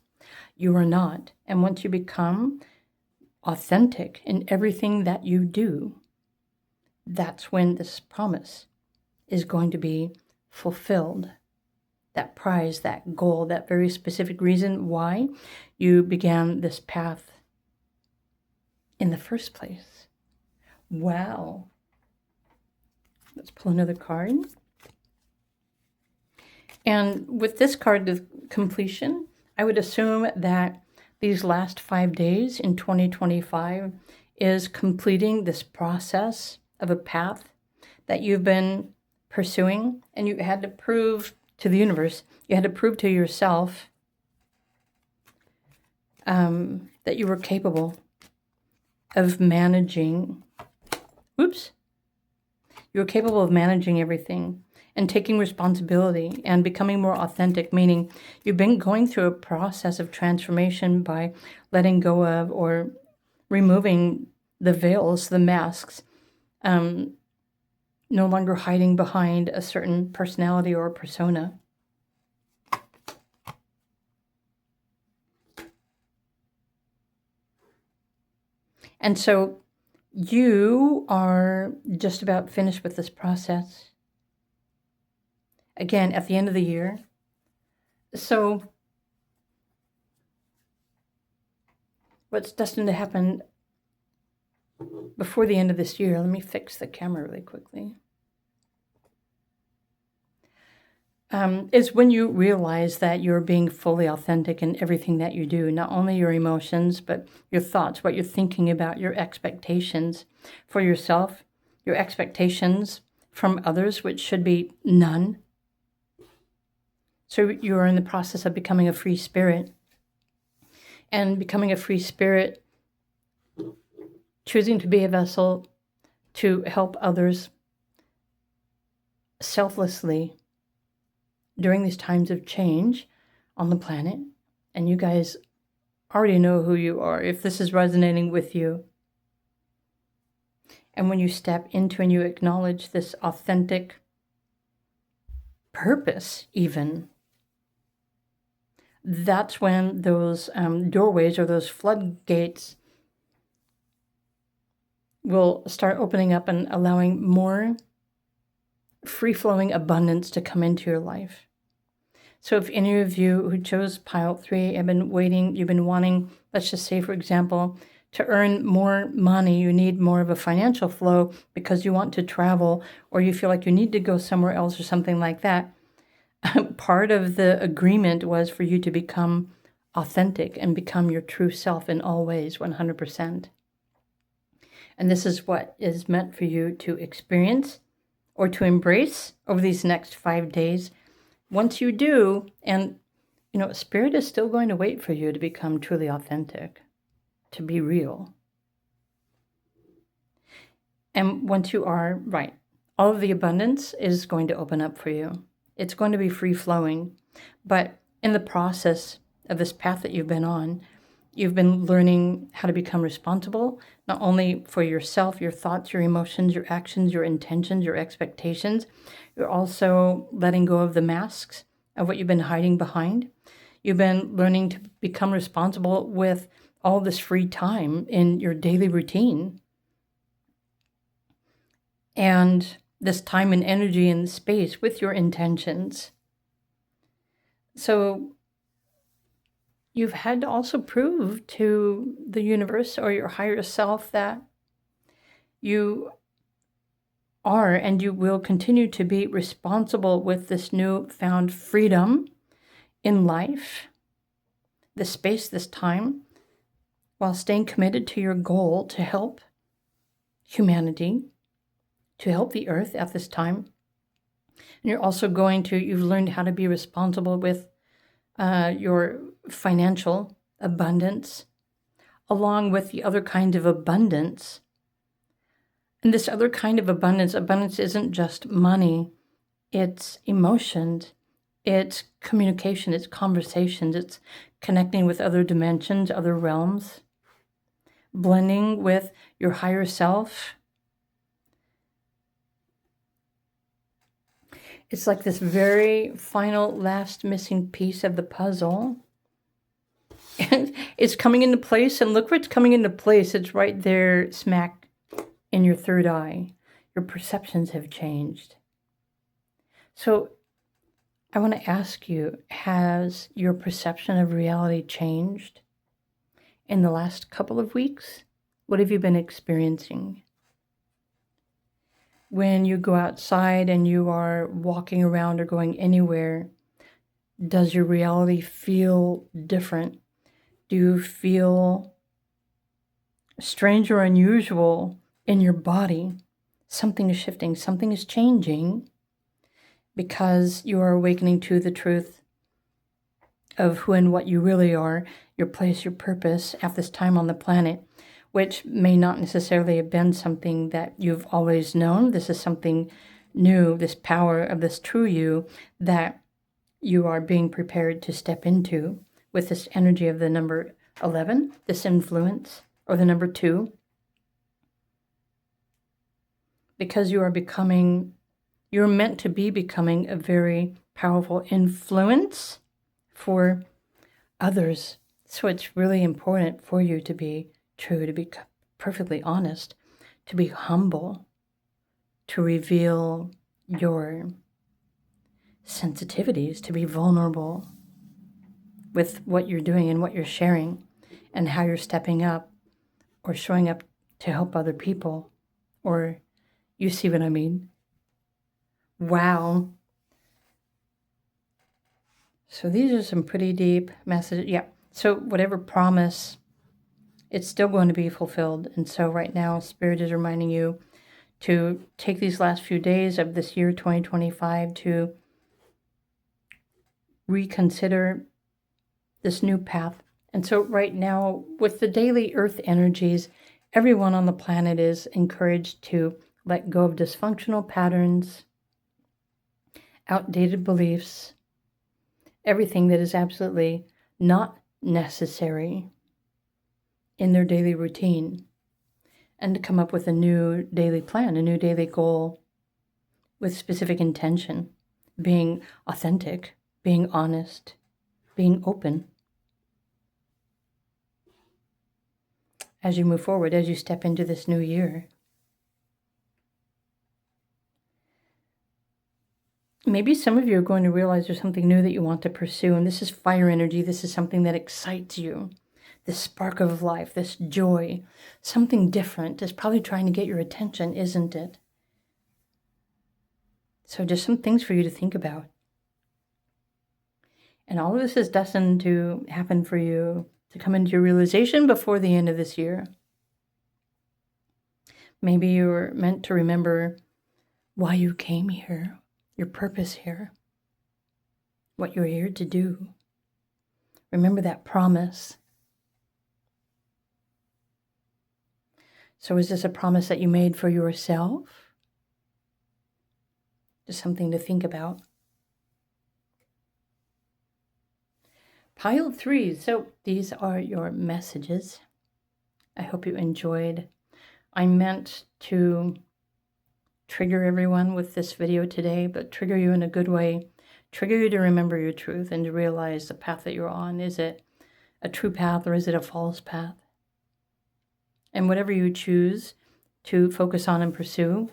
you are not. And once you become authentic in everything that you do, that's when this promise is going to be fulfilled. That prize, that goal, that very specific reason why you began this path in the first place. Wow. Let's pull another card. And with this card of completion, I would assume that these last 5 days in 2025 is completing this process of a path that you've been pursuing, and you had to prove to the universe, you had to prove to yourself that you were capable of managing, you were capable of managing everything and taking responsibility and becoming more authentic, meaning you've been going through a process of transformation by letting go of or removing the veils, the masks, no longer hiding behind a certain personality or persona. And so you are just about finished with this process. Again, at the end of the year. So what's destined to happen before the end of this year, let me fix the camera really quickly, is when you realize that you're being fully authentic in everything that you do, not only your emotions, but your thoughts, what you're thinking about, your expectations for yourself, your expectations from others, which should be none. So you're in the process of becoming a free spirit. And becoming a free spirit, choosing to be a vessel to help others selflessly during these times of change on the planet. And you guys already know who you are, if this is resonating with you. And when you step into and you acknowledge this authentic purpose even, that's when those doorways or those floodgates will start opening up and allowing more free-flowing abundance to come into your life. So if any of you who chose pile 3 have been waiting, you've been wanting, let's just say, for example, to earn more money, you need more of a financial flow because you want to travel or you feel like you need to go somewhere else or something like that, part of the agreement was for you to become authentic and become your true self in all ways, 100%. And this is what is meant for you to experience or to embrace over these next 5 days. Once you do, and Spirit is still going to wait for you to become truly authentic, to be real. And once you are, right, all of the abundance is going to open up for you. It's going to be free-flowing. But in the process of this path that you've been on, you've been learning how to become responsible, not only for yourself, your thoughts, your emotions, your actions, your intentions, your expectations. You're also letting go of the masks of what you've been hiding behind. You've been learning to become responsible with all this free time in your daily routine. And this time and energy and space with your intentions. So you've had to also prove to the universe or your higher self that you are and you will continue to be responsible with this newfound freedom in life, this space, this time, while staying committed to your goal to help humanity, to help the earth at this time. And you're also you've learned how to be responsible with your financial abundance, along with the other kind of abundance. And this other kind of abundance isn't just money, it's emotions, it's communication, it's conversations, it's connecting with other dimensions, other realms, blending with your higher self. It's like this very final, last missing piece of the puzzle. And it's coming into place, and look where it's coming into place. It's right there, smack in your third eye. Your perceptions have changed. So I want to ask you, has your perception of reality changed in the last couple of weeks? What have you been experiencing? When you go outside and you are walking around or going anywhere, does your reality feel different? Do you feel strange or unusual in your body? Something is shifting, something is changing because you are awakening to the truth of who and what you really are, your place, your purpose at this time on the planet, which may not necessarily have been something that you've always known. This is something new, this power of this true you that you are being prepared to step into with this energy of the number 11, this influence, or the number 2. because you're meant to be becoming a very powerful influence for others. So it's really important for you to be true, to be perfectly honest, to be humble, to reveal your sensitivities, to be vulnerable with what you're doing and what you're sharing and how you're stepping up or showing up to help other people. Or you see what I mean? Wow. So these are some pretty deep messages. Yeah. So whatever promise, it's still going to be fulfilled. And so right now, Spirit is reminding you to take these last few days of this year, 2025, to reconsider this new path. And so right now, with the daily earth energies, everyone on the planet is encouraged to let go of dysfunctional patterns, outdated beliefs, everything that is absolutely not necessary in their daily routine, and to come up with a new daily plan, a new daily goal with specific intention, being authentic, being honest, being open. As you move forward, as you step into this new year. Maybe some of you are going to realize there's something new that you want to pursue, and this is fire energy. This is something that excites you. This spark of life, this joy, something different is probably trying to get your attention, isn't it? So just some things for you to think about. And all of this is destined to happen for you, to come into your realization before the end of this year. Maybe you're meant to remember why you came here, your purpose here, what you're here to do. Remember that promise. So is this a promise that you made for yourself? Just something to think about. Pile 3. So these are your messages. I hope you enjoyed. I meant to trigger everyone with this video today, but trigger you in a good way. Trigger you to remember your truth and to realize the path that you're on. Is it a true path or is it a false path? And whatever you choose to focus on and pursue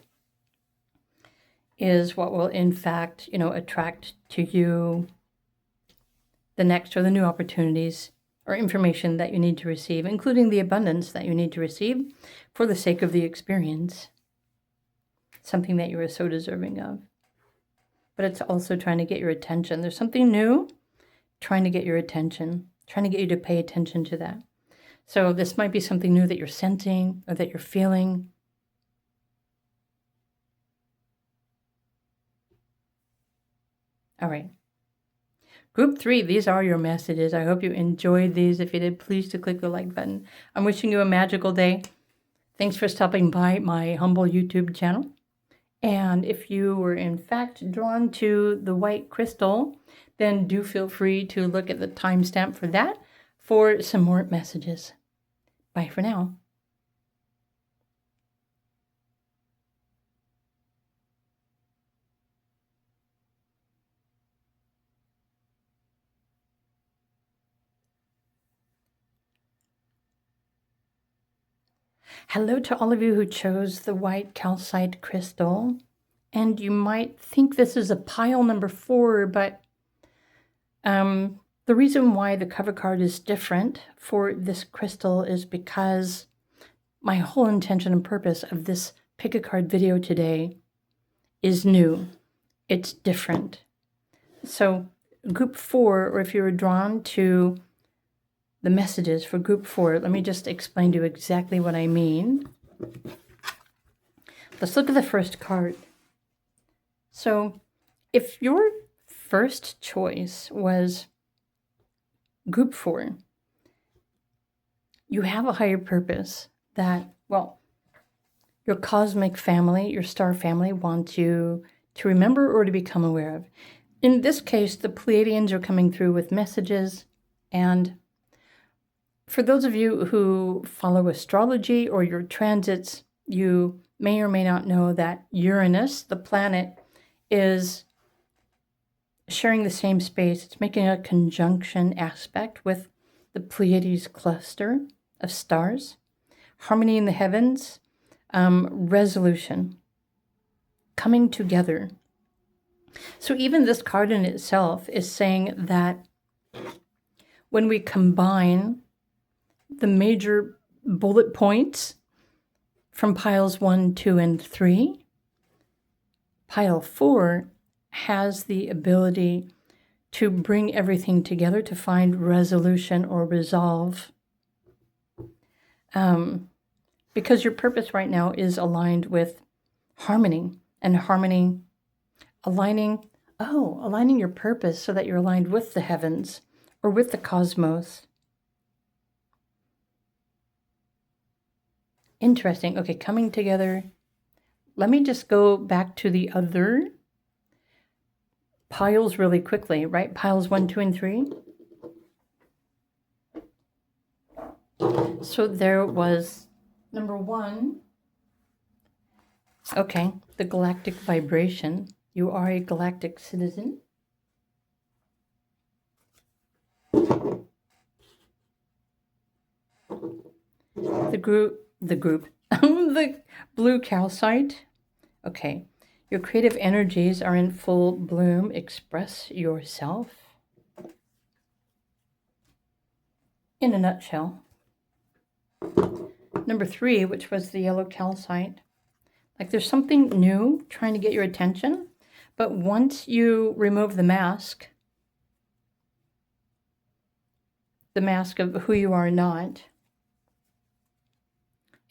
is what will, in fact, attract to you the next or the new opportunities or information that you need to receive, including the abundance that you need to receive for the sake of the experience, something that you are so deserving of. But it's also trying to get your attention. There's something new trying to get your attention, trying to get you to pay attention to that. So this might be something new that you're sensing or that you're feeling. All right. Group 3, these are your messages. I hope you enjoyed these. If you did, please to click the like button. I'm wishing you a magical day. Thanks for stopping by my humble YouTube channel. And if you were in fact drawn to the white crystal, then do feel free to look at the timestamp for that for some more messages. Bye for now. Hello to all of you who chose the white calcite crystal. And you might think this is a pile number 4, but the reason why the cover card is different for this crystal is because my whole intention and purpose of this pick a card video today is new. It's different. So group 4, or if you were drawn to the messages for group 4, let me just explain to you exactly what I mean. Let's look at the first card. So if your first choice was group 4, you have a higher purpose that, well, your cosmic family, your star family wants you to remember or to become aware of. In this case, the Pleiadians are coming through with messages. And for those of you who follow astrology or your transits, you may or may not know that Uranus, the planet, is sharing the same space. It's making a conjunction aspect with the Pleiades cluster of stars. Harmony in the heavens, resolution, coming together. So even this card in itself is saying that when we combine the major bullet points from piles 1, 2, and 3, pile 4 has the ability to bring everything together, to find resolution or resolve. Because your purpose right now is aligned with harmony, and harmony, aligning your purpose so that you're aligned with the heavens or with the cosmos. Interesting. Okay, coming together. Let me just go back to the other piles really quickly, right? Piles 1, 2, and 3. So there was number 1. Okay, the galactic vibration. You are a galactic citizen. The Blue Calcite. Okay, your creative energies are in full bloom. Express yourself. In a nutshell. Number 3, which was the Yellow Calcite. Like there's something new trying to get your attention, but once you remove the mask of who you are not,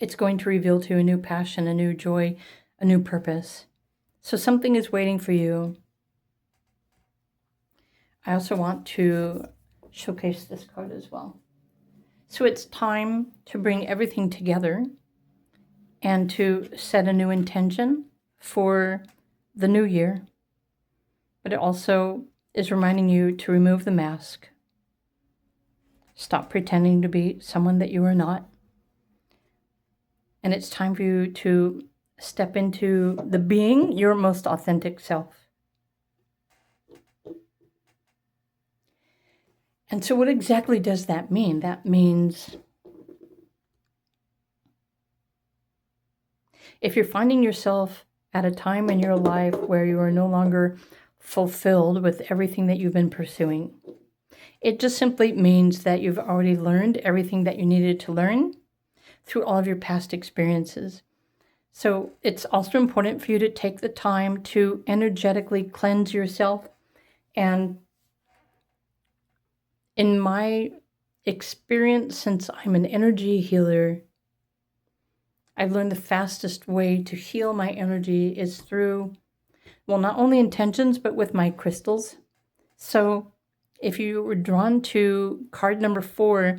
it's going to reveal to you a new passion, a new joy, a new purpose. So something is waiting for you. I also want to showcase this card as well. So it's time to bring everything together and to set a new intention for the new year. But it also is reminding you to remove the mask. Stop pretending to be someone that you are not. And it's time for you to step into the being your most authentic self. And so what exactly does that mean? That means if you're finding yourself at a time in your life where you are no longer fulfilled with everything that you've been pursuing, it just simply means that you've already learned everything that you needed to learn through all of your past experiences. So it's also important for you to take the time to energetically cleanse yourself. And in my experience, since I'm an energy healer, I've learned the fastest way to heal my energy is through, well, not only intentions, but with my crystals. So if you were drawn to card number 4,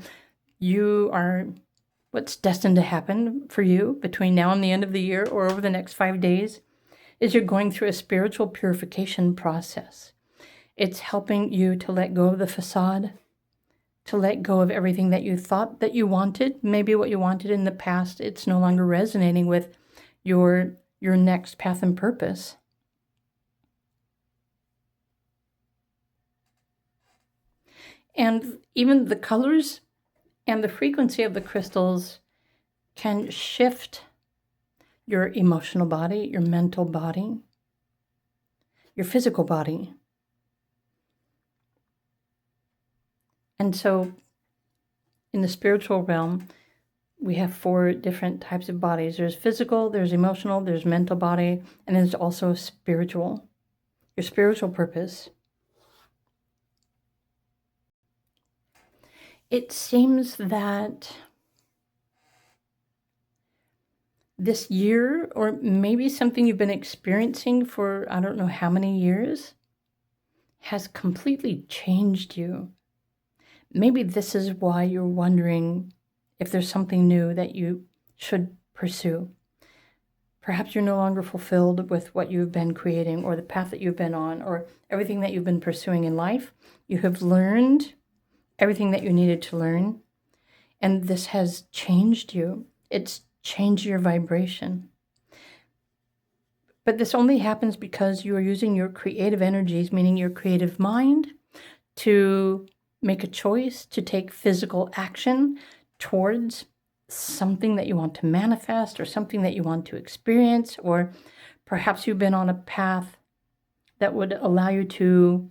you are, what's destined to happen for you between now and the end of the year or over the next 5 days is you're going through a spiritual purification process. It's helping you to let go of the facade, to let go of everything that you thought that you wanted. Maybe what you wanted in the past, it's no longer resonating with your next path and purpose. And even the colors and the frequency of the crystals can shift your emotional body, your mental body, your physical body. And so in the spiritual realm, we have 4 different types of bodies. There's physical, there's emotional, there's mental body, and there's also spiritual, your spiritual purpose. It seems that this year, or maybe something you've been experiencing for I don't know how many years, has completely changed you. Maybe this is why you're wondering if there's something new that you should pursue. Perhaps you're no longer fulfilled with what you've been creating or the path that you've been on or everything that you've been pursuing in life. You have learned everything that you needed to learn, and this has changed you. It's changed your vibration. But this only happens because you are using your creative energies, meaning your creative mind, to make a choice, to take physical action towards something that you want to manifest or something that you want to experience, or perhaps you've been on a path that would allow you to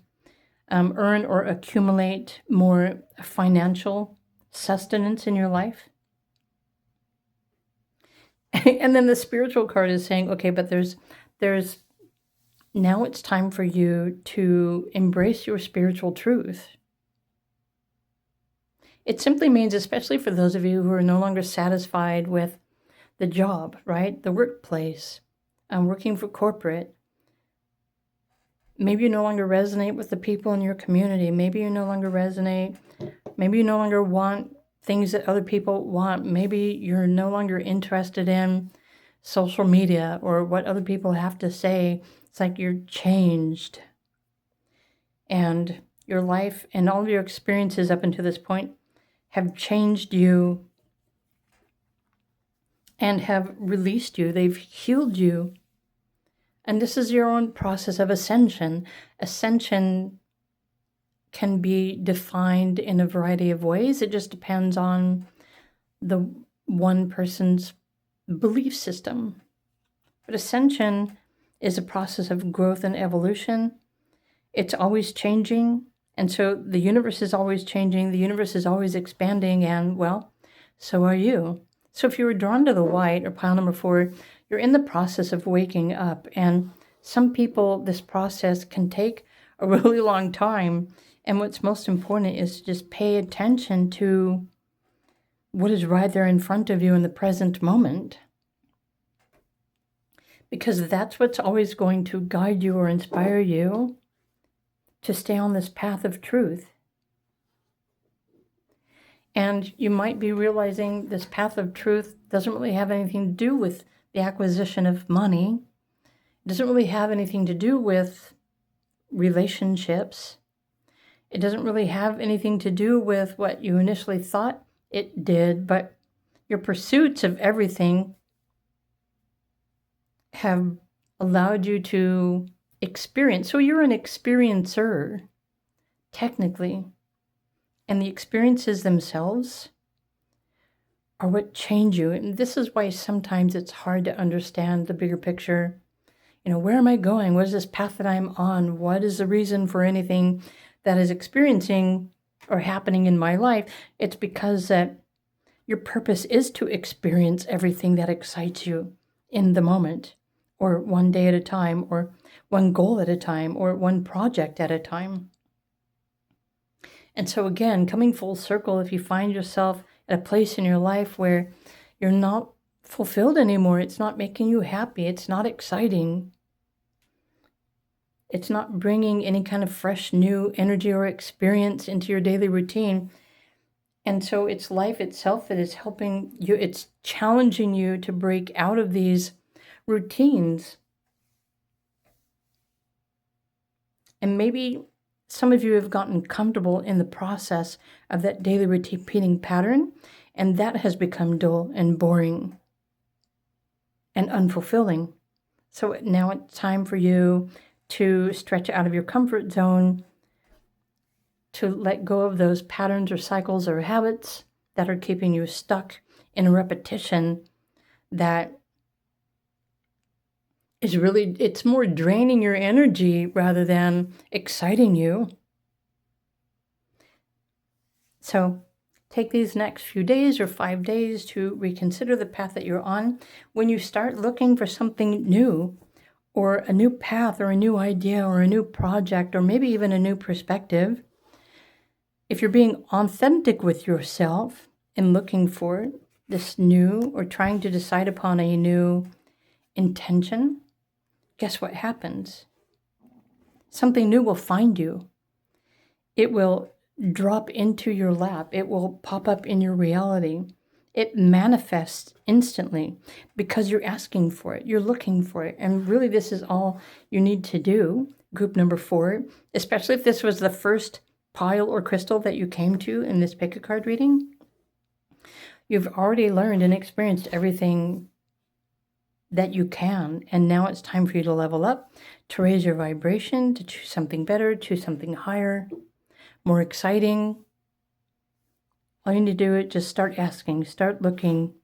earn or accumulate more financial sustenance in your life. And then the spiritual card is saying, okay, but there's now it's time for you to embrace your spiritual truth. It simply means, especially for those of you who are no longer satisfied with the job, right? The workplace, working for corporate. Maybe you no longer resonate with the people in your community. Maybe you no longer resonate. Maybe you no longer want things that other people want. Maybe you're no longer interested in social media or what other people have to say. It's like you're changed. And your life and all of your experiences up until this point have changed you and have released you. They've healed you. And this is your own process of ascension. Ascension can be defined in a variety of ways. It just depends on the one person's belief system. But ascension is a process of growth and evolution. It's always changing. And so the universe is always changing. The universe is always expanding. And, well, so are you. So if you were drawn to the white, or pile number 4, you're in the process of waking up. And some people, this process can take a really long time. And what's most important is to just pay attention to what is right there in front of you in the present moment. Because that's what's always going to guide you or inspire you to stay on this path of truth. And you might be realizing this path of truth doesn't really have anything to do with the acquisition of money. It doesn't really have anything to do with relationships. It doesn't really have anything to do with what you initially thought it did, but your pursuits of everything have allowed you to experience. So you're an experiencer, technically. And the experiences themselves are what change you. And this is why sometimes it's hard to understand the bigger picture. You know, where am I going? What is this path that I'm on? What is the reason for anything that is experiencing or happening in my life? It's because that your purpose is to experience everything that excites you in the moment, or one day at a time, or one goal at a time, or one project at a time. And so again, coming full circle, if you find yourself at a place in your life where you're not fulfilled anymore, it's not making you happy, it's not exciting, it's not bringing any kind of fresh new energy or experience into your daily routine. And so it's life itself that is helping you, it's challenging you to break out of these routines. And maybe some of you have gotten comfortable in the process of that daily repeating pattern, and that has become dull and boring and unfulfilling. So now it's time for you to stretch out of your comfort zone, to let go of those patterns or cycles or habits that are keeping you stuck in a repetition that is really, it's more draining your energy rather than exciting you. So take these next few days or 5 days to reconsider the path that you're on. When you start looking for something new, or a new path, or a new idea, or a new project, or maybe even a new perspective, if you're being authentic with yourself in looking for this new, or trying to decide upon a new intention, guess what happens? Something new will find you. It will drop into your lap. It will pop up in your reality. It manifests instantly because you're asking for it. You're looking for it. And really, this is all you need to do. Group number 4, especially if this was the first pile or crystal that you came to in this pick a card reading, you've already learned and experienced everything that you can. And now it's time for you to level up, to raise your vibration, to choose something better, choose something higher, more exciting. All you need to do is just start asking, start looking.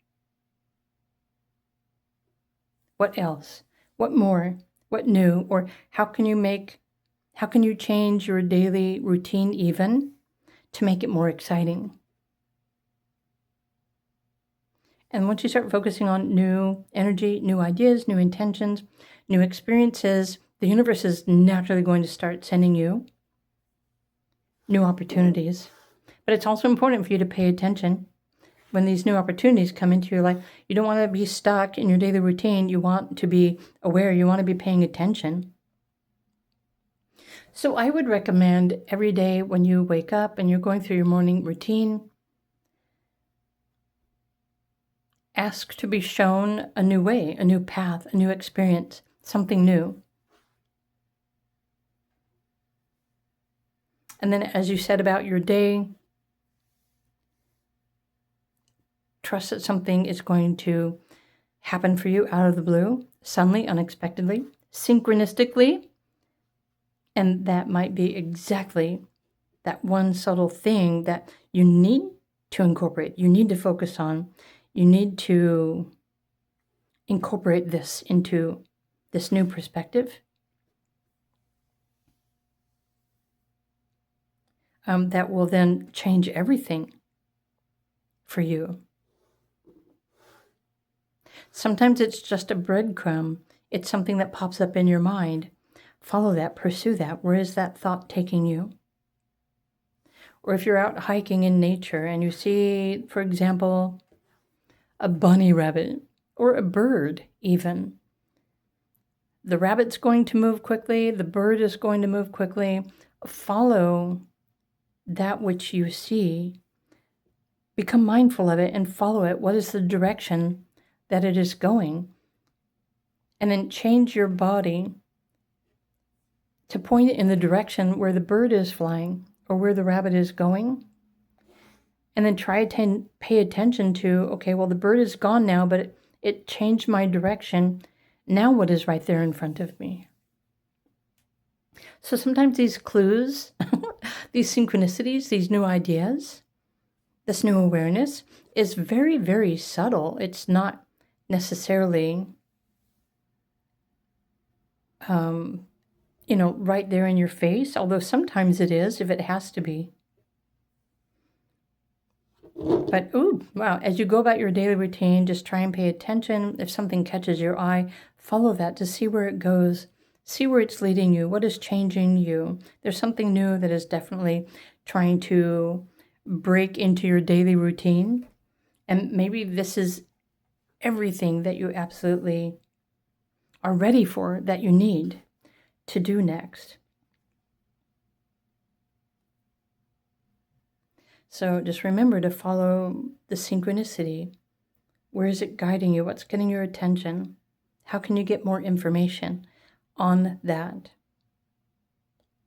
What else? What more? What new? Or how can you change your daily routine even to make it more exciting? And once you start focusing on new energy, new ideas, new intentions, new experiences, the universe is naturally going to start sending you new opportunities. But it's also important for you to pay attention. When these new opportunities come into your life, you don't want to be stuck in your daily routine. You want to be aware. You want to be paying attention. So I would recommend every day when you wake up and you're going through your morning routine, ask to be shown a new way, a new path, a new experience, something new. And then as you said about your day, trust that something is going to happen for you out of the blue, suddenly, unexpectedly, synchronistically. And that might be exactly that one subtle thing that you need to incorporate, you need to focus on, you need to incorporate this into this new perspective. That will then change everything for you. Sometimes it's just a breadcrumb. It's something that pops up in your mind. Follow that, pursue that. Where is that thought taking you? Or if you're out hiking in nature and you see, for example, a bunny rabbit or a bird even. The rabbit's going to move quickly. The bird is going to move quickly. Follow that which you see. Become mindful of it and follow it. What is the direction that it is going? And then change your body to point it in the direction where the bird is flying or where the rabbit is going. And then try to pay attention to, okay, well, the bird is gone now, but it changed my direction. Now what is right there in front of me? So sometimes these clues, these synchronicities, these new ideas, this new awareness is very, very subtle. It's not necessarily, right there in your face, although sometimes it is if it has to be. But, wow, as you go about your daily routine, just try and pay attention. If something catches your eye, follow that to see where it goes, see where it's leading you, what is changing you. There's something new that is definitely trying to break into your daily routine. And maybe this is everything that you absolutely are ready for, that you need to do next. So just remember to follow the synchronicity. Where is it guiding you? What's getting your attention? How can you get more information on that?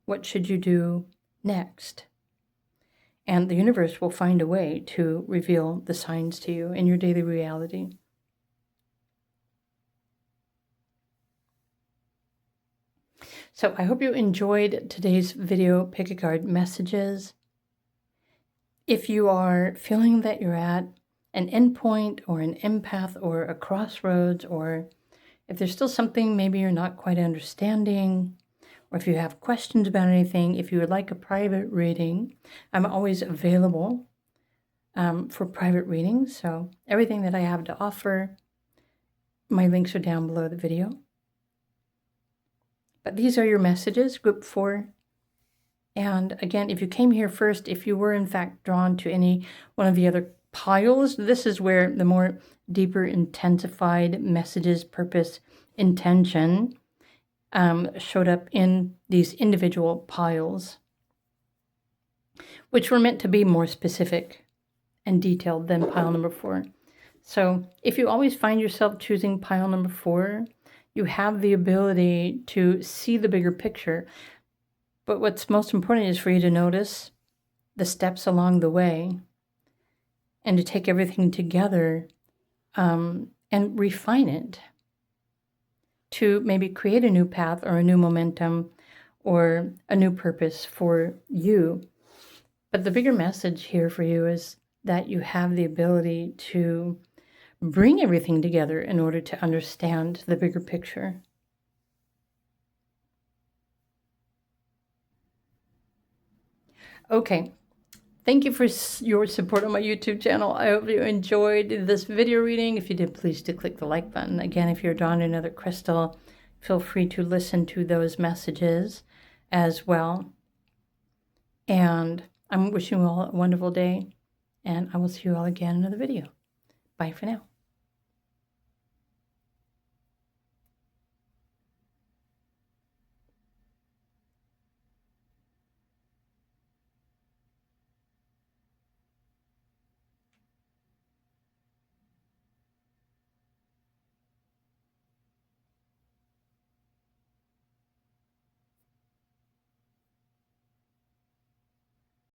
What should you do next? And the universe will find a way to reveal the signs to you in your daily reality. So I hope you enjoyed today's video pick a card messages. If you are feeling that you're at an endpoint or an empath or a crossroads, or if there's still something maybe you're not quite understanding, or if you have questions about anything, if you would like a private reading, I'm always available for private readings. So everything that I have to offer, my links are down below the video. But these are your messages, group 4. And again, if you came here first, if you were in fact drawn to any one of the other piles, this is where the more deeper intensified messages, purpose, intention showed up in these individual piles, which were meant to be more specific and detailed than pile number 4. So if you always find yourself choosing pile number 4, you have the ability to see the bigger picture. But what's most important is for you to notice the steps along the way and to take everything together and refine it. to maybe create a new path or a new momentum or a new purpose for you. But the bigger message here for you is that you have the ability to bring everything together in order to understand the bigger picture. Okay. Thank you for your support on my YouTube channel. I hope you enjoyed this video reading. If you did, please do click the like button. Again, if you're drawn to another crystal, feel free to listen to those messages as well. And I'm wishing you all a wonderful day, and I will see you all again in another video. Bye for now.